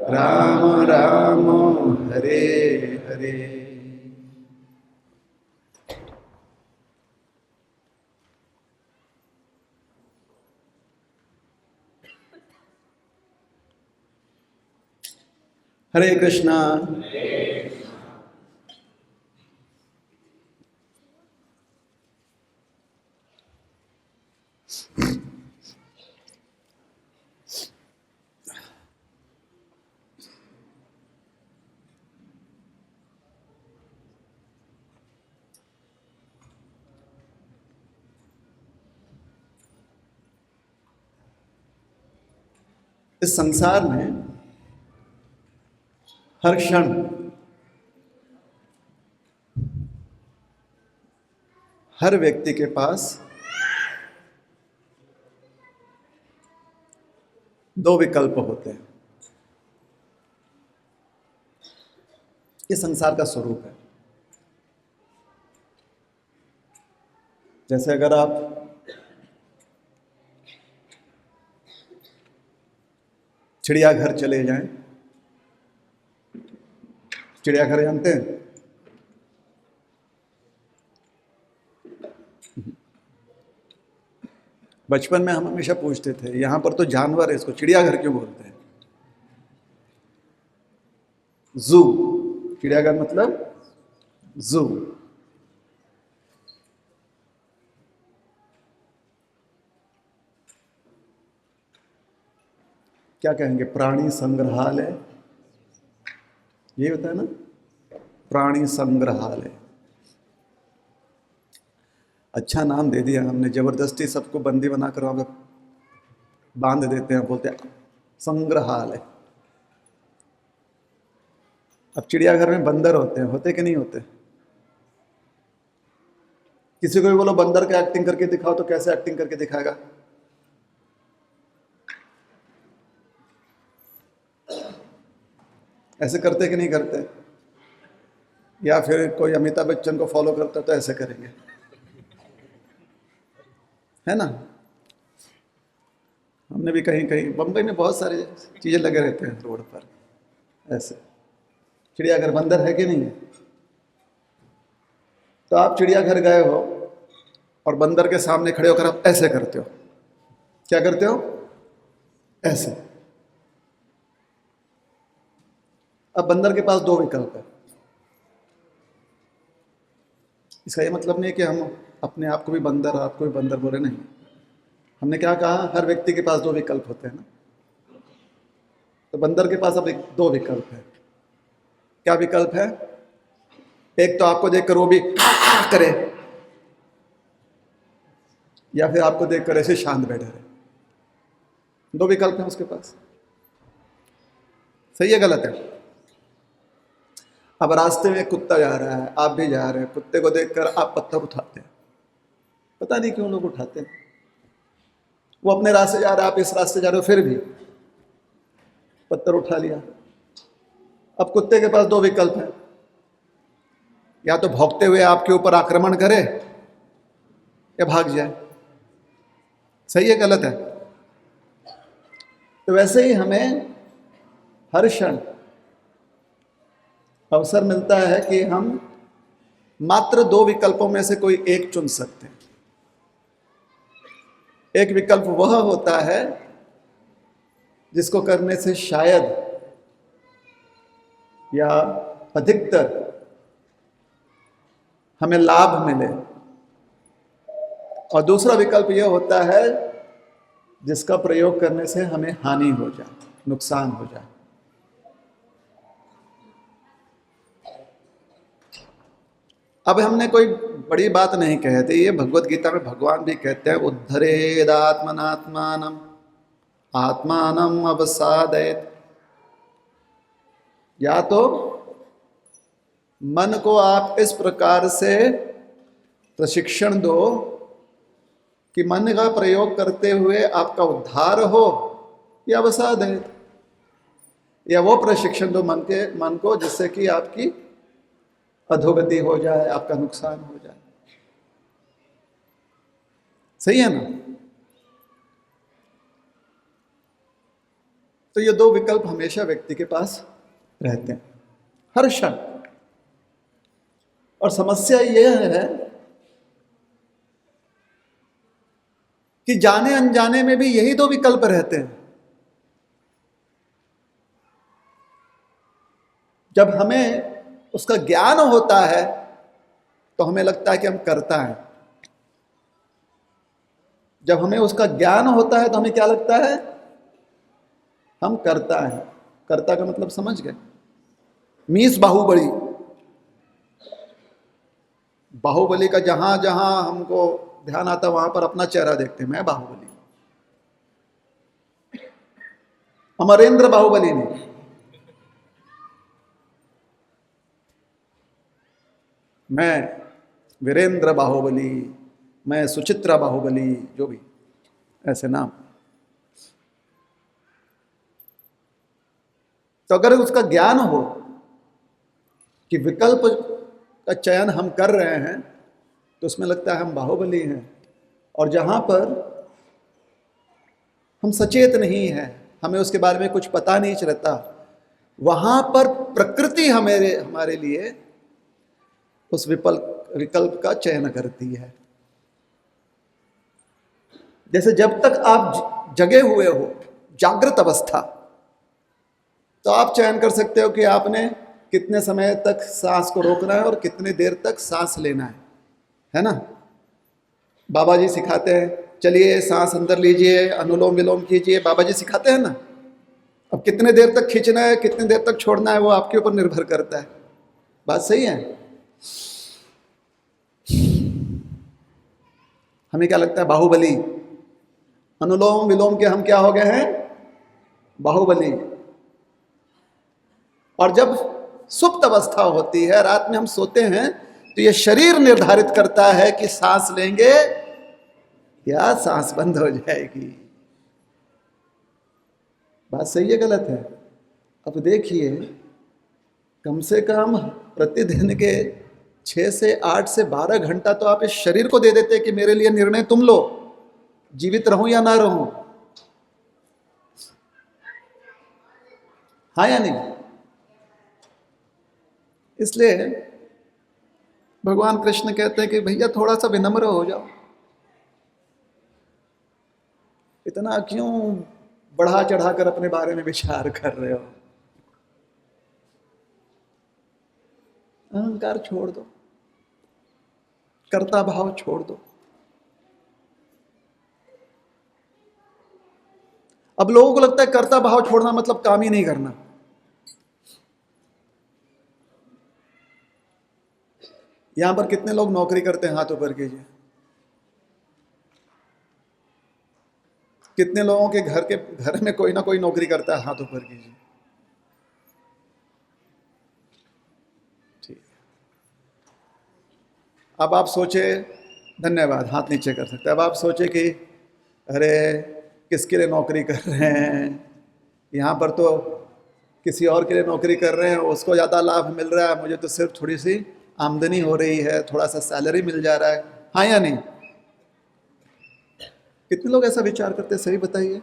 राम राम हरे हरे। हरे कृष्णा। इस संसार में हर क्षण हर व्यक्ति के पास दो विकल्प होते हैं। ये संसार का स्वरूप है। जैसे अगर आप चिड़ियाघर चले जाएं, चिड़ियाघर जानते हैं? बचपन में हम हमेशा पूछते थे, यहां पर तो जानवर है, इसको चिड़ियाघर क्यों बोलते हैं? जू, चिड़ियाघर मतलब जू। क्या कहेंगे? प्राणी संग्रहालय, ये होता है ना, प्राणी संग्रहालय। अच्छा नाम दे दिया हमने, जबरदस्ती सबको बंदी बनाकर वहां पर बांध देते हैं, बोलते हैं संग्रहालय। अब चिड़ियाघर में बंदर होते कि नहीं होते? किसी को भी बोलो बंदर का एक्टिंग करके दिखाओ, तो कैसे एक्टिंग करके दिखाएगा? ऐसे करते कि नहीं करते? या फिर कोई अमिताभ बच्चन को फॉलो करता तो ऐसे करेंगे, है ना? हमने भी कहीं कहीं, बम्बई में बहुत सारी चीजें लगे रहते हैं रोड पर ऐसे। चिड़ियाघर बंदर है कि नहीं है? तो आप चिड़ियाघर गए हो और बंदर के सामने खड़े होकर आप ऐसे करते हो। क्या करते हो? ऐसे। अब बंदर के पास दो विकल्प है। इसका ये मतलब नहीं कि हम अपने आप को भी बंदर, आपको भी बंदर बोले, नहीं। हमने क्या कहा? हर व्यक्ति के पास दो विकल्प होते हैं ना। तो बंदर के पास अब दो विकल्प है। क्या विकल्प है? एक तो आपको देखकर वो भी करे, या फिर आपको देखकर ऐसे शांत बैठे रहे। दो विकल्प है उसके पास। सही है गलत है? अब रास्ते में कुत्ता जा रहा है, आप भी जा रहे हैं, कुत्ते को देखकर आप पत्थर उठाते हैं। पता नहीं क्यों लोग उठाते हैं। वो अपने रास्ते जा रहा है, आप इस रास्ते जा रहे हो, फिर भी पत्थर उठा लिया। अब कुत्ते के पास दो विकल्प है, या तो भौंकते हुए आपके ऊपर आक्रमण करे या भाग जाए। सही है गलत है? तो वैसे ही हमें हर क्षण अवसर मिलता है कि हम मात्र दो विकल्पों में से कोई एक चुन सकते हैं। एक विकल्प वह होता है जिसको करने से शायद या अधिकतर हमें लाभ मिले, और दूसरा विकल्प यह होता है जिसका प्रयोग करने से हमें हानि हो जाए, नुकसान हो जाए। अब हमने कोई बड़ी बात नहीं कहे थे, ये भगवत गीता में भगवान भी कहते हैं, उद्धरेदात्मनात्मानम आत्मानम अवसादयत। या तो मन को आप इस प्रकार से प्रशिक्षण दो कि मन का प्रयोग करते हुए आपका उद्धार हो, या अवसादयत, या वो प्रशिक्षण दो मन को जिससे कि आपकी अधोगति हो जाए, आपका नुकसान हो जाए। सही है ना? तो ये दो विकल्प हमेशा व्यक्ति के पास रहते हैं, हर क्षण। और समस्या यह है कि जाने अनजाने में भी यही दो विकल्प रहते हैं। जब हमें उसका ज्ञान होता है तो हमें लगता है कि हम करता है। जब हमें उसका ज्ञान होता है तो हमें क्या लगता है? हम करता है। करता का मतलब समझ गए? मीस बाहुबली, बाहुबली का जहां जहां हमको ध्यान आता है वहां पर अपना चेहरा देखते हैं, मैं बाहुबली। अमरेंद्र बाहुबली नहीं, मैं वीरेंद्र बाहुबली, मैं सुचित्रा बाहुबली, जो भी ऐसे नाम। तो अगर उसका ज्ञान हो कि विकल्प का चयन हम कर रहे हैं तो उसमें लगता है हम बाहुबली हैं। और जहां पर हम सचेत नहीं हैं, हमें उसके बारे में कुछ पता नहीं चलता, वहां पर प्रकृति हमारे लिए उस विकल्प का चयन करती है। जैसे जब तक आप जगे हुए हो, जागृत अवस्था, तो आप चयन कर सकते हो कि आपने कितने समय तक सांस को रोकना है और कितने देर तक सांस लेना है ना? बाबा जी सिखाते हैं, चलिए सांस अंदर लीजिए, अनुलोम विलोम कीजिए, बाबा जी सिखाते हैं ना। अब कितने देर तक खींचना है, कितने देर तक छोड़ना है, वो आपके ऊपर निर्भर करता है। बात सही है? हमें क्या लगता है? बाहुबली। अनुलोम विलोम के हम क्या हो गए हैं? बाहुबली। और जब सुप्त अवस्था होती है, रात में हम सोते हैं, तो ये शरीर निर्धारित करता है कि सांस लेंगे या सांस बंद हो जाएगी। बात सही है गलत है? अब देखिए, कम से कम प्रतिदिन के 6 से 8 से 12 घंटा तो आप इस शरीर को दे देते कि मेरे लिए निर्णय तुम लो, जीवित रहूं या ना रहूं। हाँ या नहीं? इसलिए भगवान कृष्ण कहते हैं कि भैया थोड़ा सा विनम्र हो जाओ, इतना क्यों बढ़ा चढ़ाकर अपने बारे में विचार कर रहे हो? अहंकार छोड़ दो, कर्ता भाव छोड़ दो। अब लोगों को लगता है कर्ता भाव छोड़ना मतलब काम ही नहीं करना। यहां पर कितने लोग नौकरी करते हैं? हाथ ऊपर कीजिए। कितने लोगों के घर में कोई ना कोई नौकरी करता है? हाथ ऊपर कीजिए। ठीक। अब आप सोचे, धन्यवाद, हाथ नीचे कर सकते हैं। अब आप सोचे कि अरे किसके लिए नौकरी कर रहे हैं? यहाँ पर तो किसी और के लिए नौकरी कर रहे हैं, उसको ज़्यादा लाभ मिल रहा है, मुझे तो सिर्फ थोड़ी सी आमदनी हो रही है, थोड़ा सा सैलरी मिल जा रहा है। हाँ या नहीं? कितने लोग ऐसा विचार करते हैं? सही बताइए।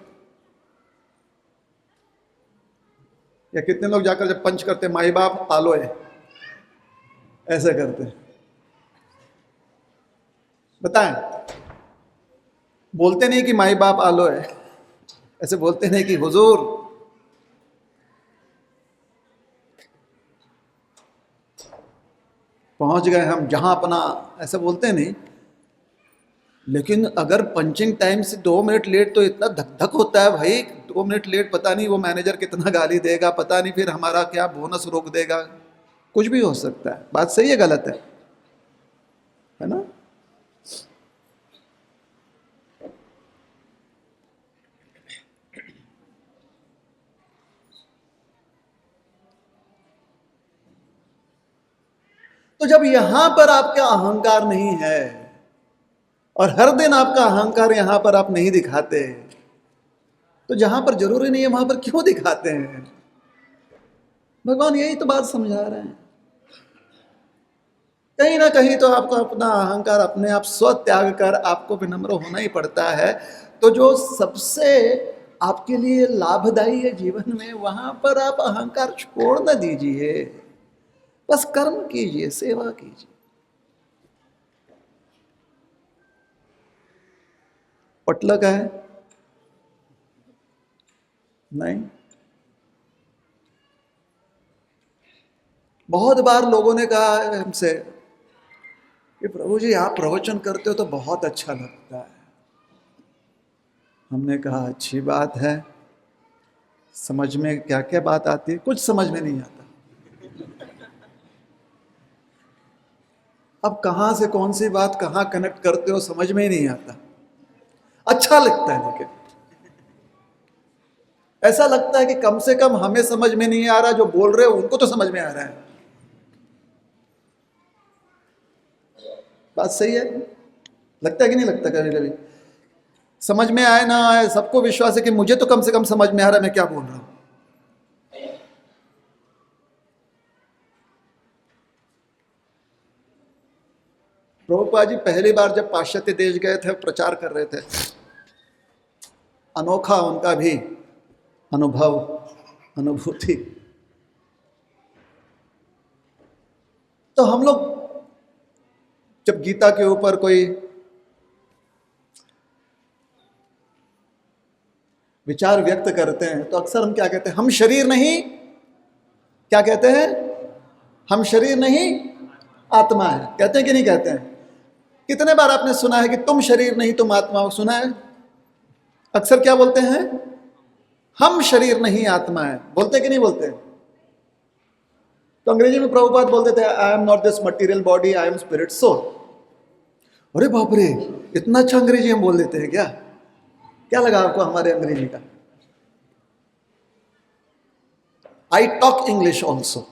या कितने लोग जाकर जब पंच करते, माई बाप आलो है, ऐसे करते हैं? बताएं। बोलते नहीं कि माई बाप आलो है, ऐसे बोलते नहीं कि हुजूर पहुंच गए हम जहां अपना, ऐसे बोलते नहीं। लेकिन अगर पंचिंग टाइम से 2 मिनट लेट तो इतना धक धक होता है भाई। 2 मिनट लेट, पता नहीं वो मैनेजर कितना गाली देगा, पता नहीं फिर हमारा क्या बोनस रोक देगा, कुछ भी हो सकता है। बात सही है गलत है ना? तो जब यहां पर आपका अहंकार नहीं है और हर दिन आपका अहंकार यहां पर आप नहीं दिखाते, तो जहां पर जरूरी नहीं है वहां पर क्यों दिखाते हैं? भगवान यही तो बात समझा रहे हैं। कहीं ना कहीं तो आपको अपना अहंकार, अपने आप स्व त्याग कर आपको विनम्र होना ही पड़ता है। तो जो सबसे आपके लिए लाभदायी है जीवन में, वहां पर आप अहंकार छोड़ न दीजिए, बस कर्म कीजिए, सेवा कीजिए। पटल का है नहीं। बहुत बार लोगों ने कहा है हमसे कि प्रभु जी आप प्रवचन करते हो तो बहुत अच्छा लगता है। हमने कहा अच्छी बात है, समझ में क्या क्या बात आती है, कुछ समझ में नहीं आता। अब कहां से कौन सी बात कहां कनेक्ट करते हो समझ में ही नहीं आता। अच्छा लगता है, लेकिन ऐसा लगता है कि कम से कम हमें समझ में नहीं आ रहा, जो बोल रहे हो उनको तो समझ में आ रहा है। बात सही है, लगता है कि नहीं लगता? कभी कभी समझ में आए ना आए, सबको विश्वास है कि मुझे तो कम से कम समझ में आ रहा है मैं क्या बोल रहा हूं। प्रभुपाद जी पहली बार जब पाश्चात्य देश गए थे, प्रचार कर रहे थे, अनोखा उनका भी अनुभव, अनुभूति। तो हम लोग जब गीता के ऊपर कोई विचार व्यक्त करते हैं तो अक्सर हम क्या कहते हैं? हम शरीर नहीं, क्या कहते हैं? हम शरीर नहीं आत्मा है। कहते हैं कि नहीं कहते हैं? कितने बार आपने सुना है कि तुम शरीर नहीं तुम आत्मा हो? सुना है? अक्सर क्या बोलते हैं? हम शरीर नहीं आत्मा है। बोलते कि नहीं बोलते? तो अंग्रेजी में प्रभुपाद बोलते थे I am not this material body, I am spirit soul. अरे बाप रे, इतना अच्छा अंग्रेजी हम बोल देते हैं क्या? क्या लगा आपको हमारे अंग्रेजी का? I talk English also.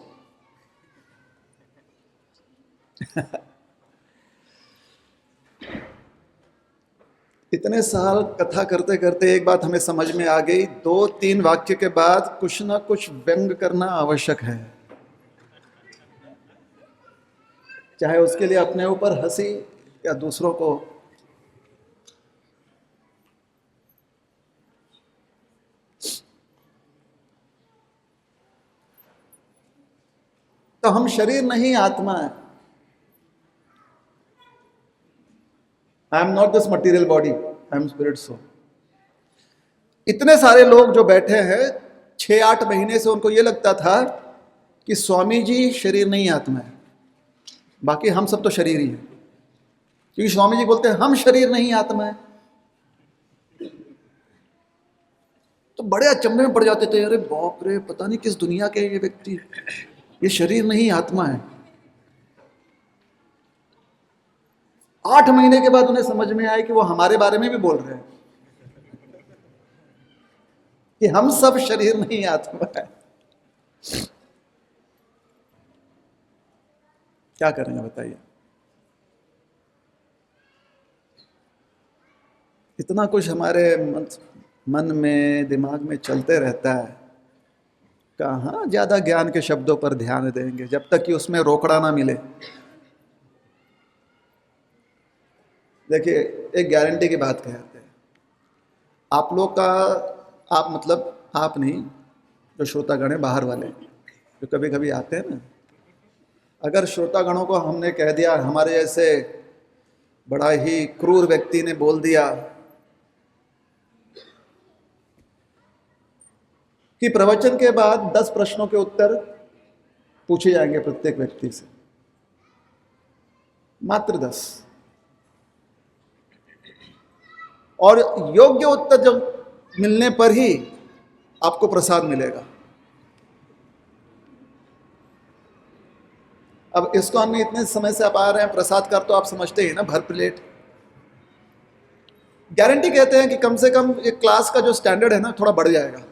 इतने साल कथा करते करते एक बात हमें समझ में आ गई, 2-3 वाक्य के बाद कुछ ना कुछ व्यंग करना आवश्यक है, चाहे उसके लिए अपने ऊपर हंसी या दूसरों को। तो हम शरीर नहीं आत्मा है। I am not this material body, I am spirit soul. इतने सारे लोग जो बैठे हैं 6-8 महीने से उनको ये लगता था कि स्वामी जी शरीर नहीं आत्मा है, बाकी हम सब तो शरीर ही है, क्योंकि स्वामी जी बोलते हैं हम शरीर नहीं आत्मा है। तो बड़े अचंभे में पड़ जाते थे, अरे बाप रे, पता नहीं किस दुनिया के ये व्यक्ति, ये शरीर नहीं आत्मा है। 8 महीने के बाद उन्हें समझ में आया कि वो हमारे बारे में भी बोल रहे हैं कि हम सब शरीर नहीं आत्मा है। क्या करेंगे बताइए? इतना कुछ हमारे मन में, दिमाग में चलते रहता है, कहाँ ज्यादा ज्ञान के शब्दों पर ध्यान देंगे जब तक कि उसमें रोकड़ा ना मिले। देखिए, एक गारंटी की बात कहते हैं, आप लोग का, आप मतलब आप नहीं, जो श्रोतागण है बाहर वाले जो कभी कभी आते हैं ना, अगर श्रोतागणों को हमने कह दिया, हमारे जैसे बड़ा ही क्रूर व्यक्ति ने बोल दिया कि प्रवचन के बाद 10 प्रश्नों के उत्तर पूछे जाएंगे प्रत्येक व्यक्ति से, मात्र 10, और योग्य उत्तर जब मिलने पर ही आपको प्रसाद मिलेगा। अब इसको हम इतने समय से आप आ रहे हैं, प्रसाद का तो आप समझते ही ना, भर प्लेट। गारंटी कहते हैं कि कम से कम एक क्लास का जो स्टैंडर्ड है ना थोड़ा बढ़ जाएगा,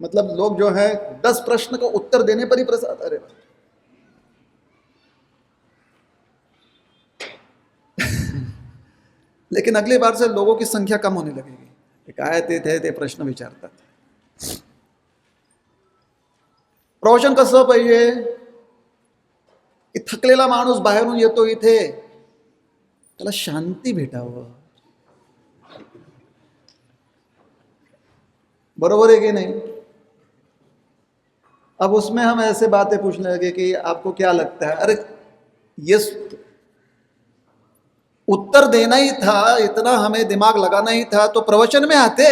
मतलब लोग जो है 10 प्रश्न का उत्तर देने पर ही प्रसाद। अरे लेकिन अगली बार से लोगों की संख्या कम होने लगेगी। एक आए थे प्रश्न विचारता था, प्रवचन कसं पाहिजे की थकलेला माणूस बाहेरून येतो इथे, त्याला शांती भेटावं, बरोबर है कि नहीं? अब उसमें हम ऐसे बातें पूछने लगे कि आपको क्या लगता है, अरे ये उत्तर देना ही था, इतना हमें दिमाग लगाना ही था तो प्रवचन में आते।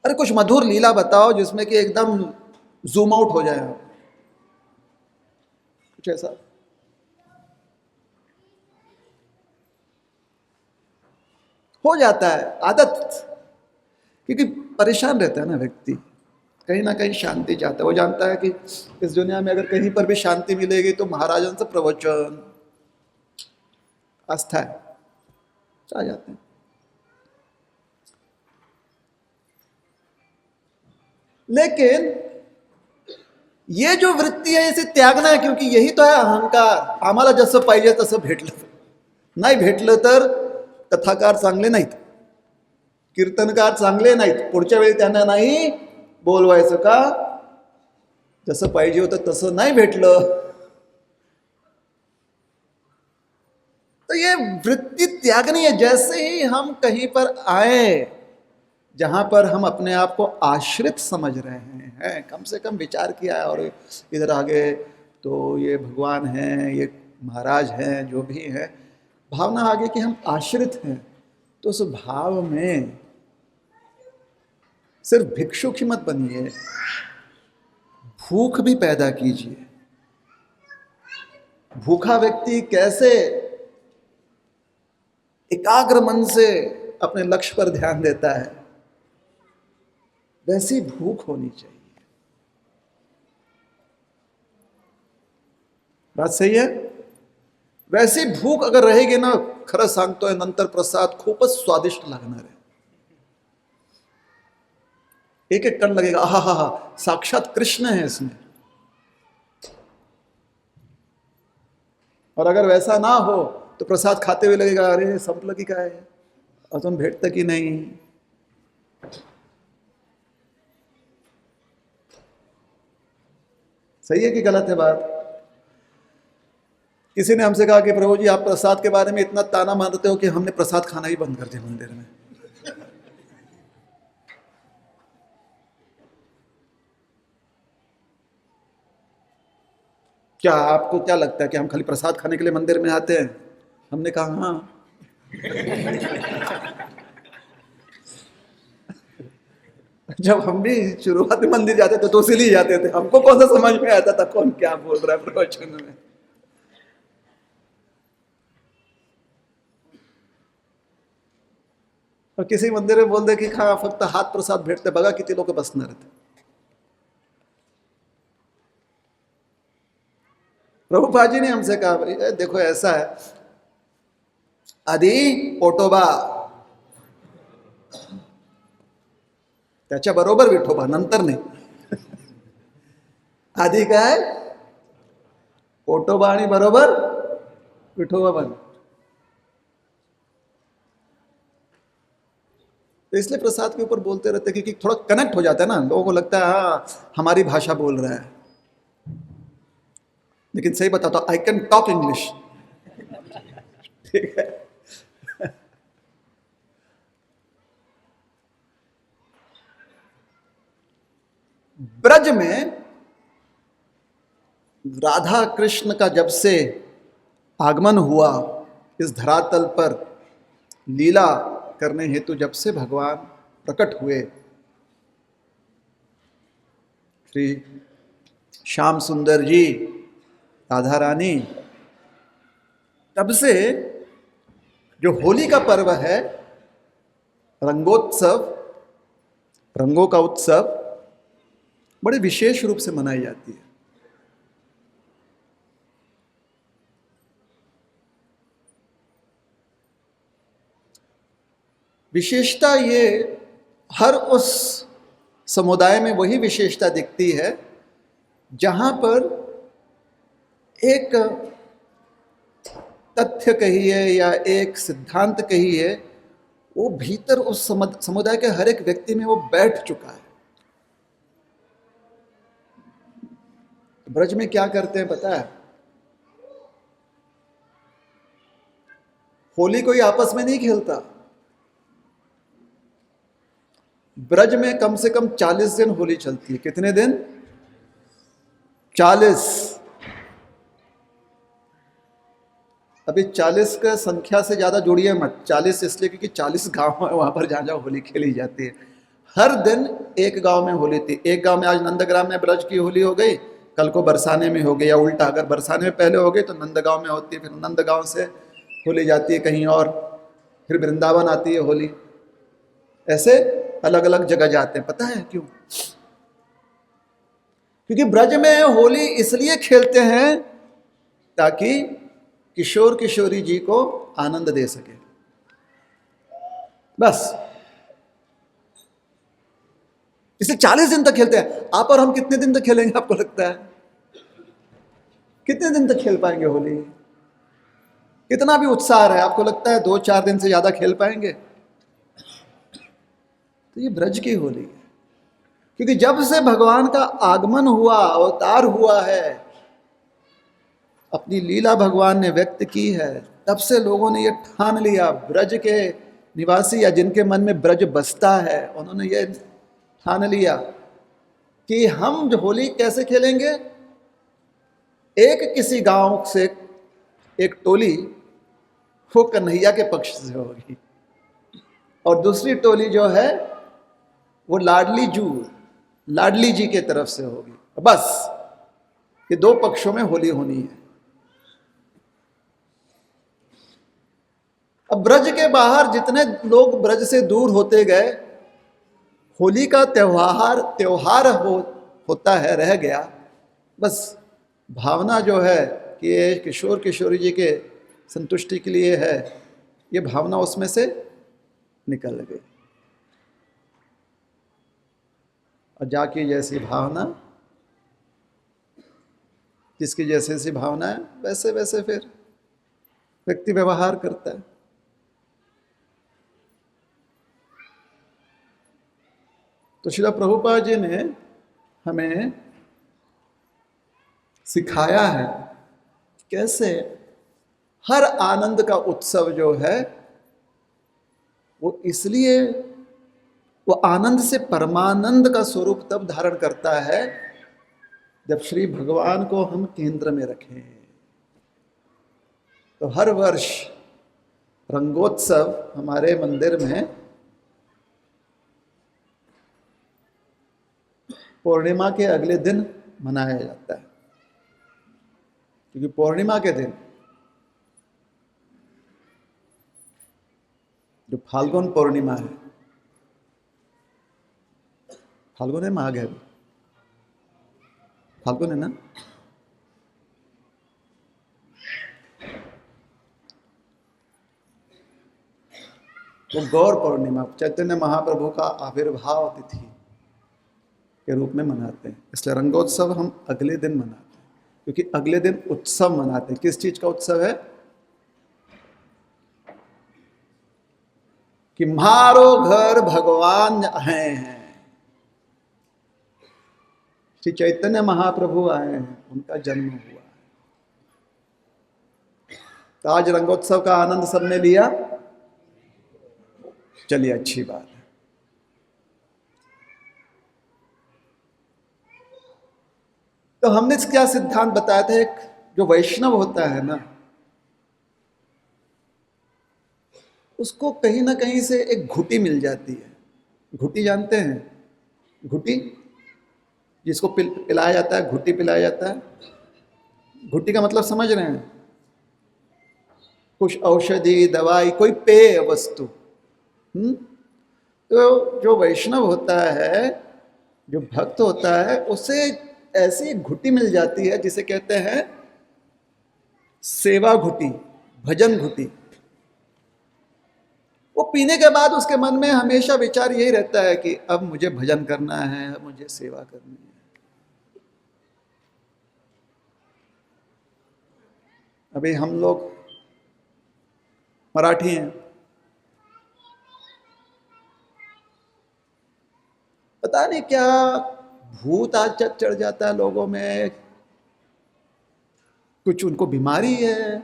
अरे कुछ मधुर लीला बताओ जिसमें कि एकदम जूम आउट हो जाए, कुछ ऐसा। हो जाता है आदत, क्योंकि परेशान रहता है ना व्यक्ति, कहीं ना कहीं शांति चाहता है। वो जानता है कि इस दुनिया में अगर कहीं पर भी शांति मिलेगी तो महाराजन से प्रवचन, आस्था है, आ जाते हैं। लेकिन ये जो वृत्ति है इसे त्यागना है, क्योंकि यही तो है अहंकार। आम्हाला जसं पाहिजे तसं भेटलं, नाही भेटलं तर कथाकार चांगले नाहीत, कीर्तनकार चांगले नाहीत, पुढच्या वेळी त्यांना नाही बोलवायचं का, जसं पाहिजे होतं तसं नाही भेटलं। तो ये वृत्ति त्यागनी है। जैसे ही हम कहीं पर आए जहां पर हम अपने आप को आश्रित समझ रहे हैं, कम से कम विचार किया है, और इधर आगे तो ये भगवान हैं, ये महाराज हैं, जो भी हैं, भावना आगे कि हम आश्रित हैं, तो उस भाव में सिर्फ भिक्षुक ही मत बनिए, भूख भी पैदा कीजिए। भूखा व्यक्ति कैसे एकाग्र मन से अपने लक्ष्य पर ध्यान देता है, वैसी भूख होनी चाहिए। बात सही है? वैसी भूक अगर रहेगी ना, खरं सांगतोय नंतर प्रसाद खूपच स्वादिष्ट लागणार आहे। एक एक कण लगेगा, आहा हा हा, साक्षात कृष्ण है इसमें। और अगर वैसा ना हो तो प्रसाद खाते हुए लगेगा, अरे संपलं की काय, अजून भेटतं की नहीं। सही है कि गलत है बात? किसी ने हमसे कहा कि प्रभु जी आप प्रसाद के बारे में इतना ताना मारते हो कि हमने प्रसाद खाना ही बंद कर दिया मंदिर में। क्या आपको क्या लगता है कि हम खाली प्रसाद खाने के लिए मंदिर में आते हैं? हमने कहा हाँ। जब हम भी शुरुआत में मंदिर जाते थे तो इसीलिए जाते थे, हमको कौन सा समझ में आता था कौन क्या बोल रहा है प्रवचन में। और किसी मंदिर में बोल दे कि हाँ फक्त हाथ प्रसाद भेटते, बघा किती लोक बसणार आहेत। प्रभुपाद जी ने हमसे कहा, भाई देखो ऐसा है, आधी पोटोबा, त्याच्या बरोबर विठोबा, नंतर नाही। आधी काय पोटोबा आणि बरोबर विठोबा बन। तो इसलिए प्रसाद के ऊपर बोलते रहते हैं, क्योंकि थोड़ा कनेक्ट हो जाता है ना, लोगों को लगता है हाँ हमारी भाषा बोल रहा है। लेकिन सही बताता हूं, आई कैन टॉक इंग्लिश, ठीक है। ब्रज में राधा कृष्ण का जब से आगमन हुआ, इस धरातल पर लीला करने हेतु जब से भगवान प्रकट हुए, श्री श्याम सुंदर जी, राधा रानी, तब से जो होली का पर्व है, रंगोत्सव, रंगों का उत्सव, बड़े विशेष रूप से मनाई जाती है। विशेषता ये हर उस समुदाय में वही विशेषता दिखती है जहां पर एक तथ्य कहिए या एक सिद्धांत कहिए, वो भीतर उस समुदाय के हर एक व्यक्ति में वो बैठ चुका है। ब्रज में क्या करते हैं पता है? होली कोई आपस में नहीं खेलता, ब्रज में कम से कम 40 दिन होली चलती है। कितने दिन? 40। अभी 40 का संख्या से ज्यादा जोड़िए मत, 40 इसलिए क्योंकि 40 गांव है, वहां पर जहां जहां होली खेली जाती है। हर दिन एक गांव में होली थी। एक गांव में आज नंदग्राम में ब्रज की होली हो गई, कल को बरसाने में हो गई, या उल्टा, अगर बरसाने में पहले हो गई तो नंदगांव में होती है, फिर नंदगांव से होली जाती है कहीं और, फिर वृंदावन आती है होली। ऐसे अलग अलग जगह जाते हैं। पता है क्यों? क्योंकि ब्रज में होली इसलिए खेलते हैं ताकि किशोर किशोरी जी को आनंद दे सके, बस। इसे 40 दिन तक खेलते हैं। आप और हम कितने दिन तक खेलेंगे आपको लगता है? कितने दिन तक खेल पाएंगे होली? कितना भी उत्साह है, आपको लगता है 2-4 दिन से ज्यादा खेल पाएंगे? तो ये ब्रज की होली है। क्योंकि जब से भगवान का आगमन हुआ, अवतार हुआ है, अपनी लीला भगवान ने व्यक्त की है, तब से लोगों ने ये ठान लिया, ब्रज के निवासी या जिनके मन में ब्रज बसता है, उन्होंने ये ठान लिया कि हम जो होली कैसे खेलेंगे। एक किसी गांव से एक टोली वो कन्हैया के पक्ष से होगी, और दूसरी टोली जो है वो लाडली जी के तरफ से होगी। बस ये 2 पक्षों में होली होनी है। अब ब्रज के बाहर जितने लोग ब्रज से दूर होते गए, होली का त्योहार होता है, रह गया। बस भावना जो है कि ये किशोर किशोरी जी के संतुष्टि के लिए है, ये भावना उसमें से निकल गई। और जाकी जैसी भावना, जिसकी जैसी भावना है, वैसे वैसे फिर व्यक्ति व्यवहार करता है। तो श्रील प्रभुपाद जी ने हमें सिखाया है कैसे हर आनंद का उत्सव जो है वो इसलिए, वो आनंद से परमानंद का स्वरूप तब धारण करता है जब श्री भगवान को हम केंद्र में रखें। तो हर वर्ष रंगोत्सव हमारे मंदिर में पूर्णिमा के अगले दिन मनाया जाता है। क्योंकि पूर्णिमा के दिन, जो फाल्गुन पूर्णिमा है, फाल्गुन है, माघ है, फाल्गुन है ना, वो गौर पूर्णिमा चैतन्य महाप्रभु का आविर्भाव तिथि के रूप में मनाते हैं। इसलिए रंगोत्सव हम अगले दिन मनाते हैं, क्योंकि अगले दिन उत्सव मनाते हैं। किस चीज का उत्सव है? कि मारो घर भगवान आए हैं, श्री चैतन्य महाप्रभु आए हैं, उनका जन्म हुआ है। तो आज रंगोत्सव का आनंद सबने लिया। चलिए, अच्छी बात है। तो हमने क्या सिद्धांत बताया था? एक जो वैष्णव होता है ना, उसको कहीं ना कहीं से एक घुटी मिल जाती है। घुटी जानते हैं? घुटी जिसको पिलाया जाता है, घुटी पिलाया जाता है। घुटी का मतलब समझ रहे हैं? कुछ औषधि, दवाई, कोई पेय वस्तु। तो जो वैष्णव होता है, जो भक्त होता है, उसे ऐसी घुटी मिल जाती है जिसे कहते हैं सेवा घुटी, भजन घुटी। वो पीने के बाद उसके मन में हमेशा विचार यही रहता है कि अब मुझे भजन करना है, अब मुझे सेवा करनी है। अभी हम लोग मराठी हैं, पता नहीं क्या भूत आज चढ़ जाता है लोगों में, कुछ उनको बीमारी है।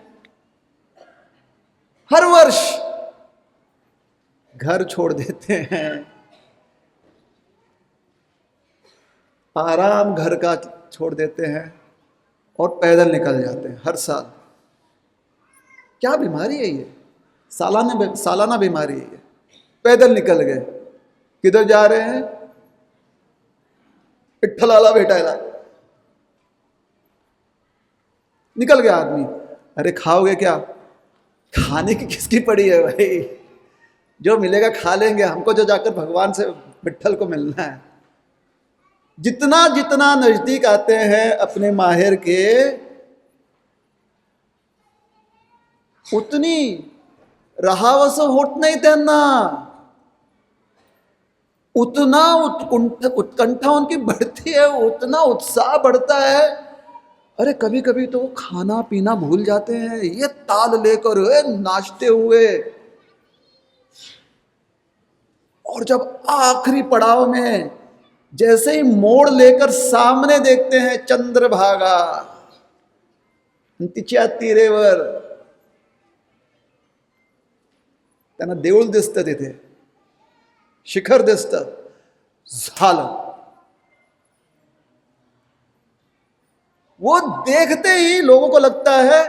हर वर्ष घर छोड़ देते हैं, आराम घर का छोड़ देते हैं और पैदल निकल जाते हैं हर साल। क्या बीमारी है ये? सालाना बीमारी है ये। पैदल निकल गए, किधर जा रहे हैं? पिट्ठल आला बेटा निकल गया आदमी। अरे खाओगे क्या? खाने की किसकी पड़ी है भाई, जो मिलेगा खा लेंगे, हमको जो जाकर भगवान से विट्ठल को मिलना है। जितना जितना नजदीक आते हैं अपने माहिर के, उतनी राहावस होत नाही त्यांना, उतना उत्कंठा उनकी बढ़ती है, उतना उत्साह बढ़ता है। अरे कभी कभी तो खाना पीना भूल जाते हैं, ये ताल लेकर नाचते हुए। और जब आखिरी पड़ाव में जैसे ही मोड़ लेकर सामने देखते हैं चंद्रभागा, तिच्या तीरेवर त्यांना देऊळ दिसतं, तिथे शिखर दिसतं, झालं। वो देखते ही लोगों को लगता है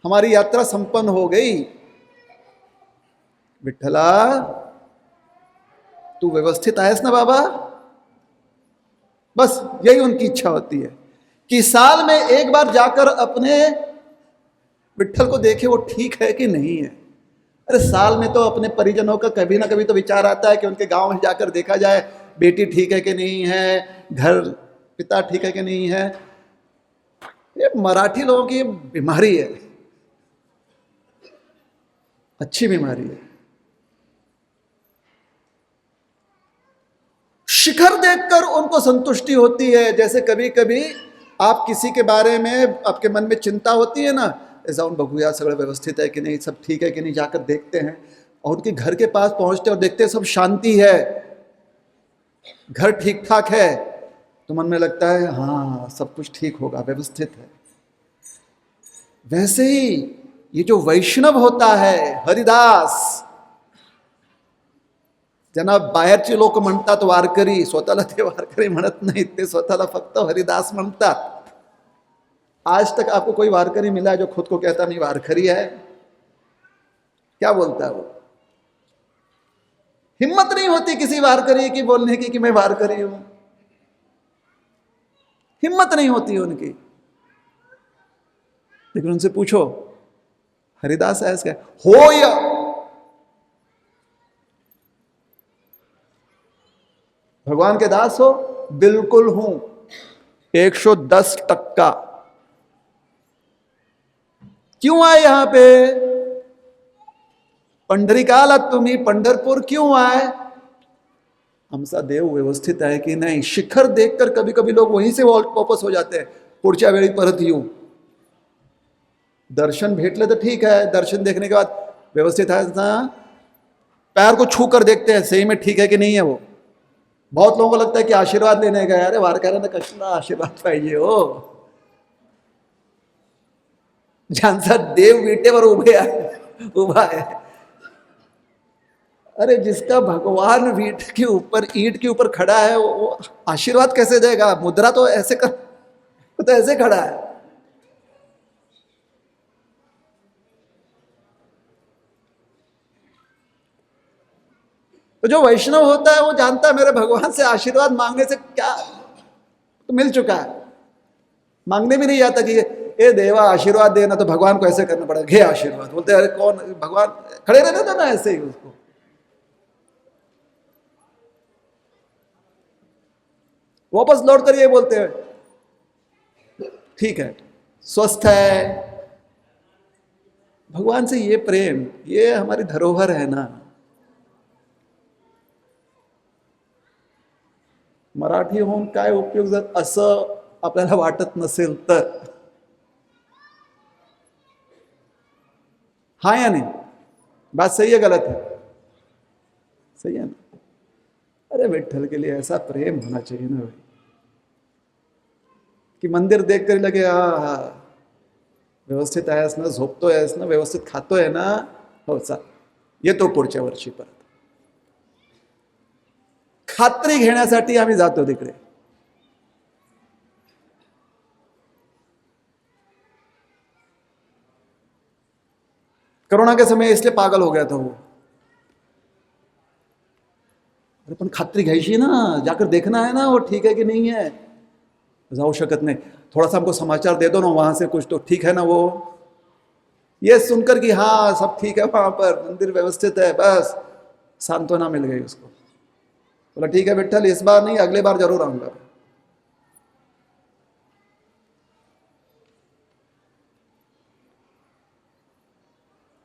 हमारी यात्रा संपन्न हो गई। विठ्ठला तू व्यवस्थित आयस ना बाबा? बस यही उनकी इच्छा होती है कि साल में एक बार जाकर अपने विठ्ठल को देखे वो ठीक है कि नहीं है। अरे साल में तो अपने परिजनों का कभी ना कभी तो विचार आता है कि उनके गांव में जाकर देखा जाए, बेटी ठीक है कि नहीं है, घर पिता ठीक है कि नहीं है। ये मराठी लोगों की बीमारी है, अच्छी बीमारी है। शिखर देखकर उनको संतुष्टि होती है। जैसे कभी कभी आप किसी के बारे में आपके मन में चिंता होती है ना, जाऊन बघूया सगळं व्यवस्थित है कि नहीं, सब ठीक है कि नहीं, जाकर देखते हैं और उनके घर के पास पहुंचते और देखते हैं सब शांति है, घर ठीक ठाक है, तो मन में लगता है हाँ सब कुछ ठीक होगा, व्यवस्थित है। वैसे ही ये जो वैष्णव होता है, हरिदास, ज्यांना बाहेरचे लोक म्हणतात वारकरी, स्वतःला ते वारकरी म्हणत नाहीत, ते स्वतःला फक्त हरिदास म्हणतात। आज तक आपको कोई वारकरी मिला है जो खुद को कहता नहीं वारकरी है? क्या बोलता है वो? हिम्मत नहीं होती किसी वारकरी की बोलने की कि मैं वारकरी हूं, हिम्मत नहीं होती उनकी। लेकिन उनसे पूछो हरिदास है क्या? हो या भगवान के दास हो? बिल्कुल हूं, 110%। क्यों आए यहां पे? पंढरी का आलात तुम्ही? पंढरपूर क्यों आए? आमचा देव व्यवस्थित आहे की नाही? शिखर देखकर कभी कभी लोग वहीं से वापस हो जाते हैं, पुढच्या वेळी परत येऊ। दर्शन भेटले तो ठीक है, दर्शन देखने के बाद व्यवस्थित है ना, पैर को छू कर देखते हैं सही में ठीक है कि नहीं है वो। बहुत लोगों को लगता है कि आशीर्वाद लेने गए, अरे वारकऱ्यांना कसला आशीर्वाद पाहिजे हो, ज्यांचा देव विटेवर उभा है। अरे जिसका भगवान ईंट के ऊपर खड़ा है, वो आशीर्वाद कैसे देगा? मुद्रा तो ऐसे कर, तो ऐसे खड़ा है। तो जो वैष्णव होता है वो जानता है मेरे भगवान से आशीर्वाद मांगने से क्या तो मिल चुका है, मांगने भी नहीं जाता कि ए देवा आशीर्वाद देना, तो भगवान को ऐसे करना पड़ा, घे आशीर्वाद। बोलते अरे कौन भगवान, खड़े रहने दो ना ऐसे ही उसको। वापस लौट कर ये बोलते हैं ठीक है, स्वस्थ है। भगवान से ये प्रेम, ये हमारी धरोहर है ना। मराठी होऊन काय उपयोग जर असं आपल्याला वाटत नसेल तर? हाँ या नहीं? बात सही है गलत है? सही है ना? अरे विठ्ठल के लिए ऐसा प्रेम होना चाहिए ना भाई, कि मंदिर देख कर लगे हा व्यवस्थित आहेस ना, झोपतोय आहेस ना, व्यवस्थित खातोय ना, हो चाल येतो पुढच्या वर्षी परत। खात्री घेण्यासाठी आम्ही जातो तिकडे। कोरोना के समय इसलिए पागल हो गया था वो। अरे पण खात्री घ्यायची ना, जाकर देखना है ना वो ठीक है कि नहीं है। जाऊ शकत नहीं, थोड़ा सा हमको समाचार दे दो ना वहां से कुछ, तो ठीक है ना वो। ये सुनकर कि हाँ सब ठीक है, वहां पर मंदिर व्यवस्थित है, बस सांत्वना मिल गई उसको। बोला ठीक है विठ्ठल, इस बार नहीं अगले बार जरूर आऊंगा।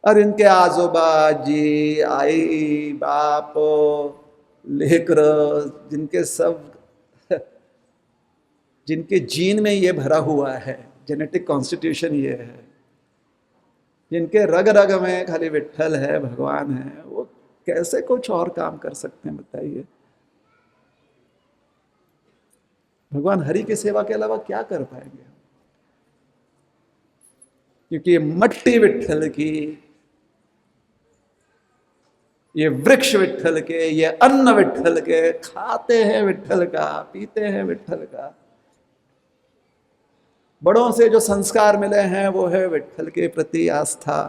और इनके आजोबा जी, आई, बाप, लेकर, जिनके सब जिनके जीन में ये भरा हुआ है, जेनेटिक कॉन्स्टिट्यूशन ये है, जिनके रग रग में खाली विठ्ठल है, भगवान है, वो कैसे कुछ और काम कर सकते हैं बताइए। भगवान हरि की सेवा के अलावा क्या कर पाएंगे, क्योंकि ये मट्टी विठ्ठल की, ये वृक्ष विठ्ठल के, ये अन्न विठ्ठल के, खाते हैं विठ्ठल का, पीते हैं विठ्ठल का। बड़ों से जो संस्कार मिले हैं वो है विठ्ठल के प्रति आस्था।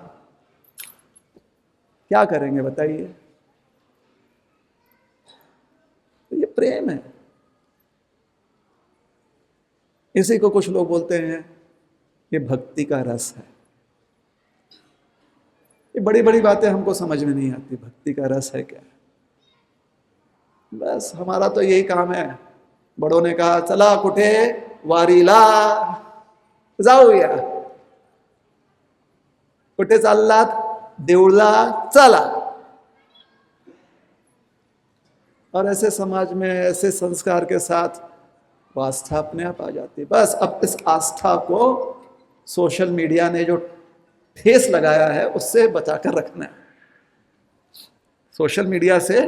क्या करेंगे बताइए, तो ये प्रेम है। इसी को कुछ लोग बोलते हैं ये भक्ति का रस है। ये बड़ी बड़ी बातें हमको समझ में नहीं आती, भक्ति का रस है क्या। बस हमारा तो यही काम है, बड़ों ने कहा चला कुठे वारीला, जाऊया, कुठे चाललात, देऊळला चला। और ऐसे समाज में ऐसे संस्कार के साथ वो आस्था अपने आप आ जाती है। बस अब इस आस्था को सोशल मीडिया ने जो ठेस लगाया है उससे बचाकर रखना है। सोशल मीडिया से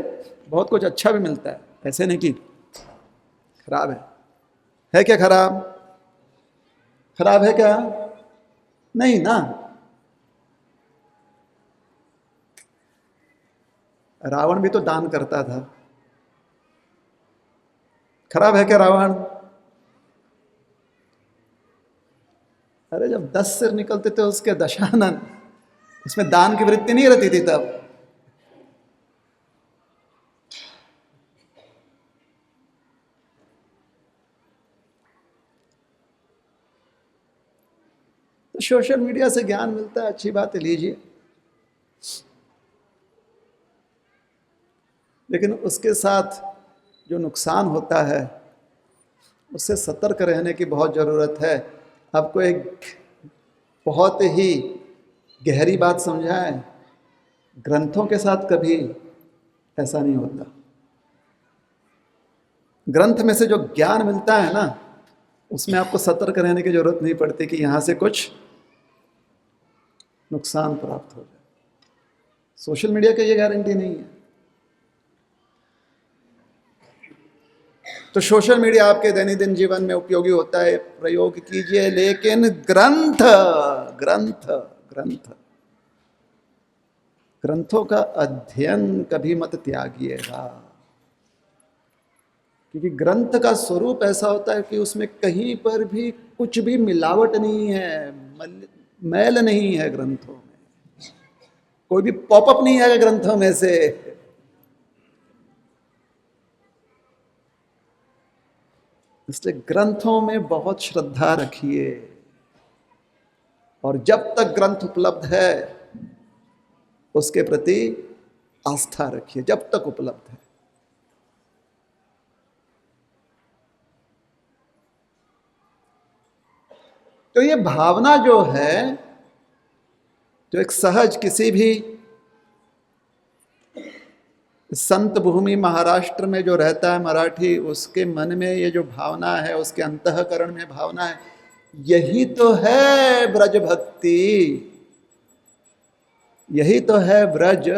बहुत कुछ अच्छा भी मिलता है, ऐसे नहीं कि खराब है क्या खराब? खराब है क्या? नहीं ना। रावण भी तो दान करता था, खराब है क्या रावण? अरे जब 10 सिर निकलते थे उसके दशानन, उसमें दान की वृत्ति नहीं रहती थी तब। तो सोशल मीडिया से ज्ञान मिलता है, अच्छी बात है, लीजिए। लेकिन उसके साथ जो नुकसान होता है उससे सतर्क रहने की बहुत ज़रूरत है। आपको एक बहुत ही गहरी बात समझाएं, ग्रंथों के साथ कभी ऐसा नहीं होता। ग्रंथ में से जो ज्ञान मिलता है ना, उसमें आपको सतर्क रहने की जरूरत नहीं पड़ती कि यहां से कुछ नुकसान प्राप्त हो जाए। सोशल मीडिया का ये गारंटी नहीं है। तो सोशल मीडिया आपके दैनिक जीवन में उपयोगी होता है, प्रयोग कीजिए, लेकिन ग्रंथ ग्रंथ ग्रंथ ग्रंथों का अध्ययन कभी मत त्यागिएगा, क्योंकि ग्रंथ का स्वरूप ऐसा होता है कि उसमें कहीं पर भी कुछ भी मिलावट नहीं है, मैल नहीं है ग्रंथों में, कोई भी पॉपअप नहीं आएगा ग्रंथों में से। इसलिए ग्रंथों में बहुत श्रद्धा रखिए, और जब तक ग्रंथ उपलब्ध है उसके प्रति आस्था रखिए, जब तक उपलब्ध है। तो ये भावना जो है, जो एक सहज किसी भी संत भूमि महाराष्ट्र में जो रहता है मराठी, उसके मन में ये जो भावना है, उसके अंतःकरण में भावना है, यही तो है ब्रज भक्ति, यही तो है ब्रज।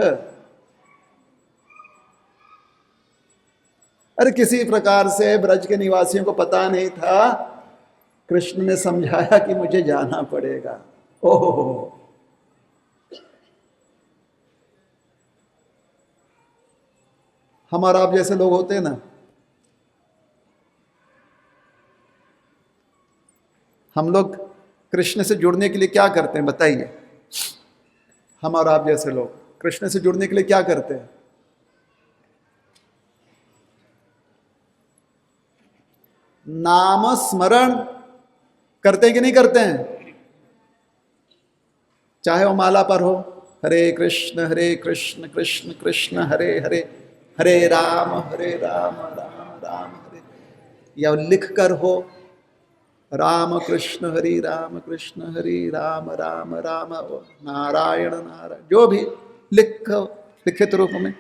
अरे किसी प्रकार से ब्रज के निवासियों को पता नहीं था, कृष्ण ने समझाया कि मुझे जाना पड़ेगा। ओह, हमारा आप जैसे लोग होते हैं ना, हम लोग कृष्ण से जुड़ने के लिए क्या करते हैं बताइए? हम और आप जैसे लोग कृष्ण से जुड़ने के लिए क्या करते हैं? नाम स्मरण करते हैं कि नहीं करते हैं? चाहे वो माला पर हो, हरे कृष्ण कृष्ण कृष्ण हरे हरे, हरे राम राम राम हरे, या लिख कर हो, राम कृष्ण हरि राम राम राम नारायण नारायण, जो भी लिखित रूप में।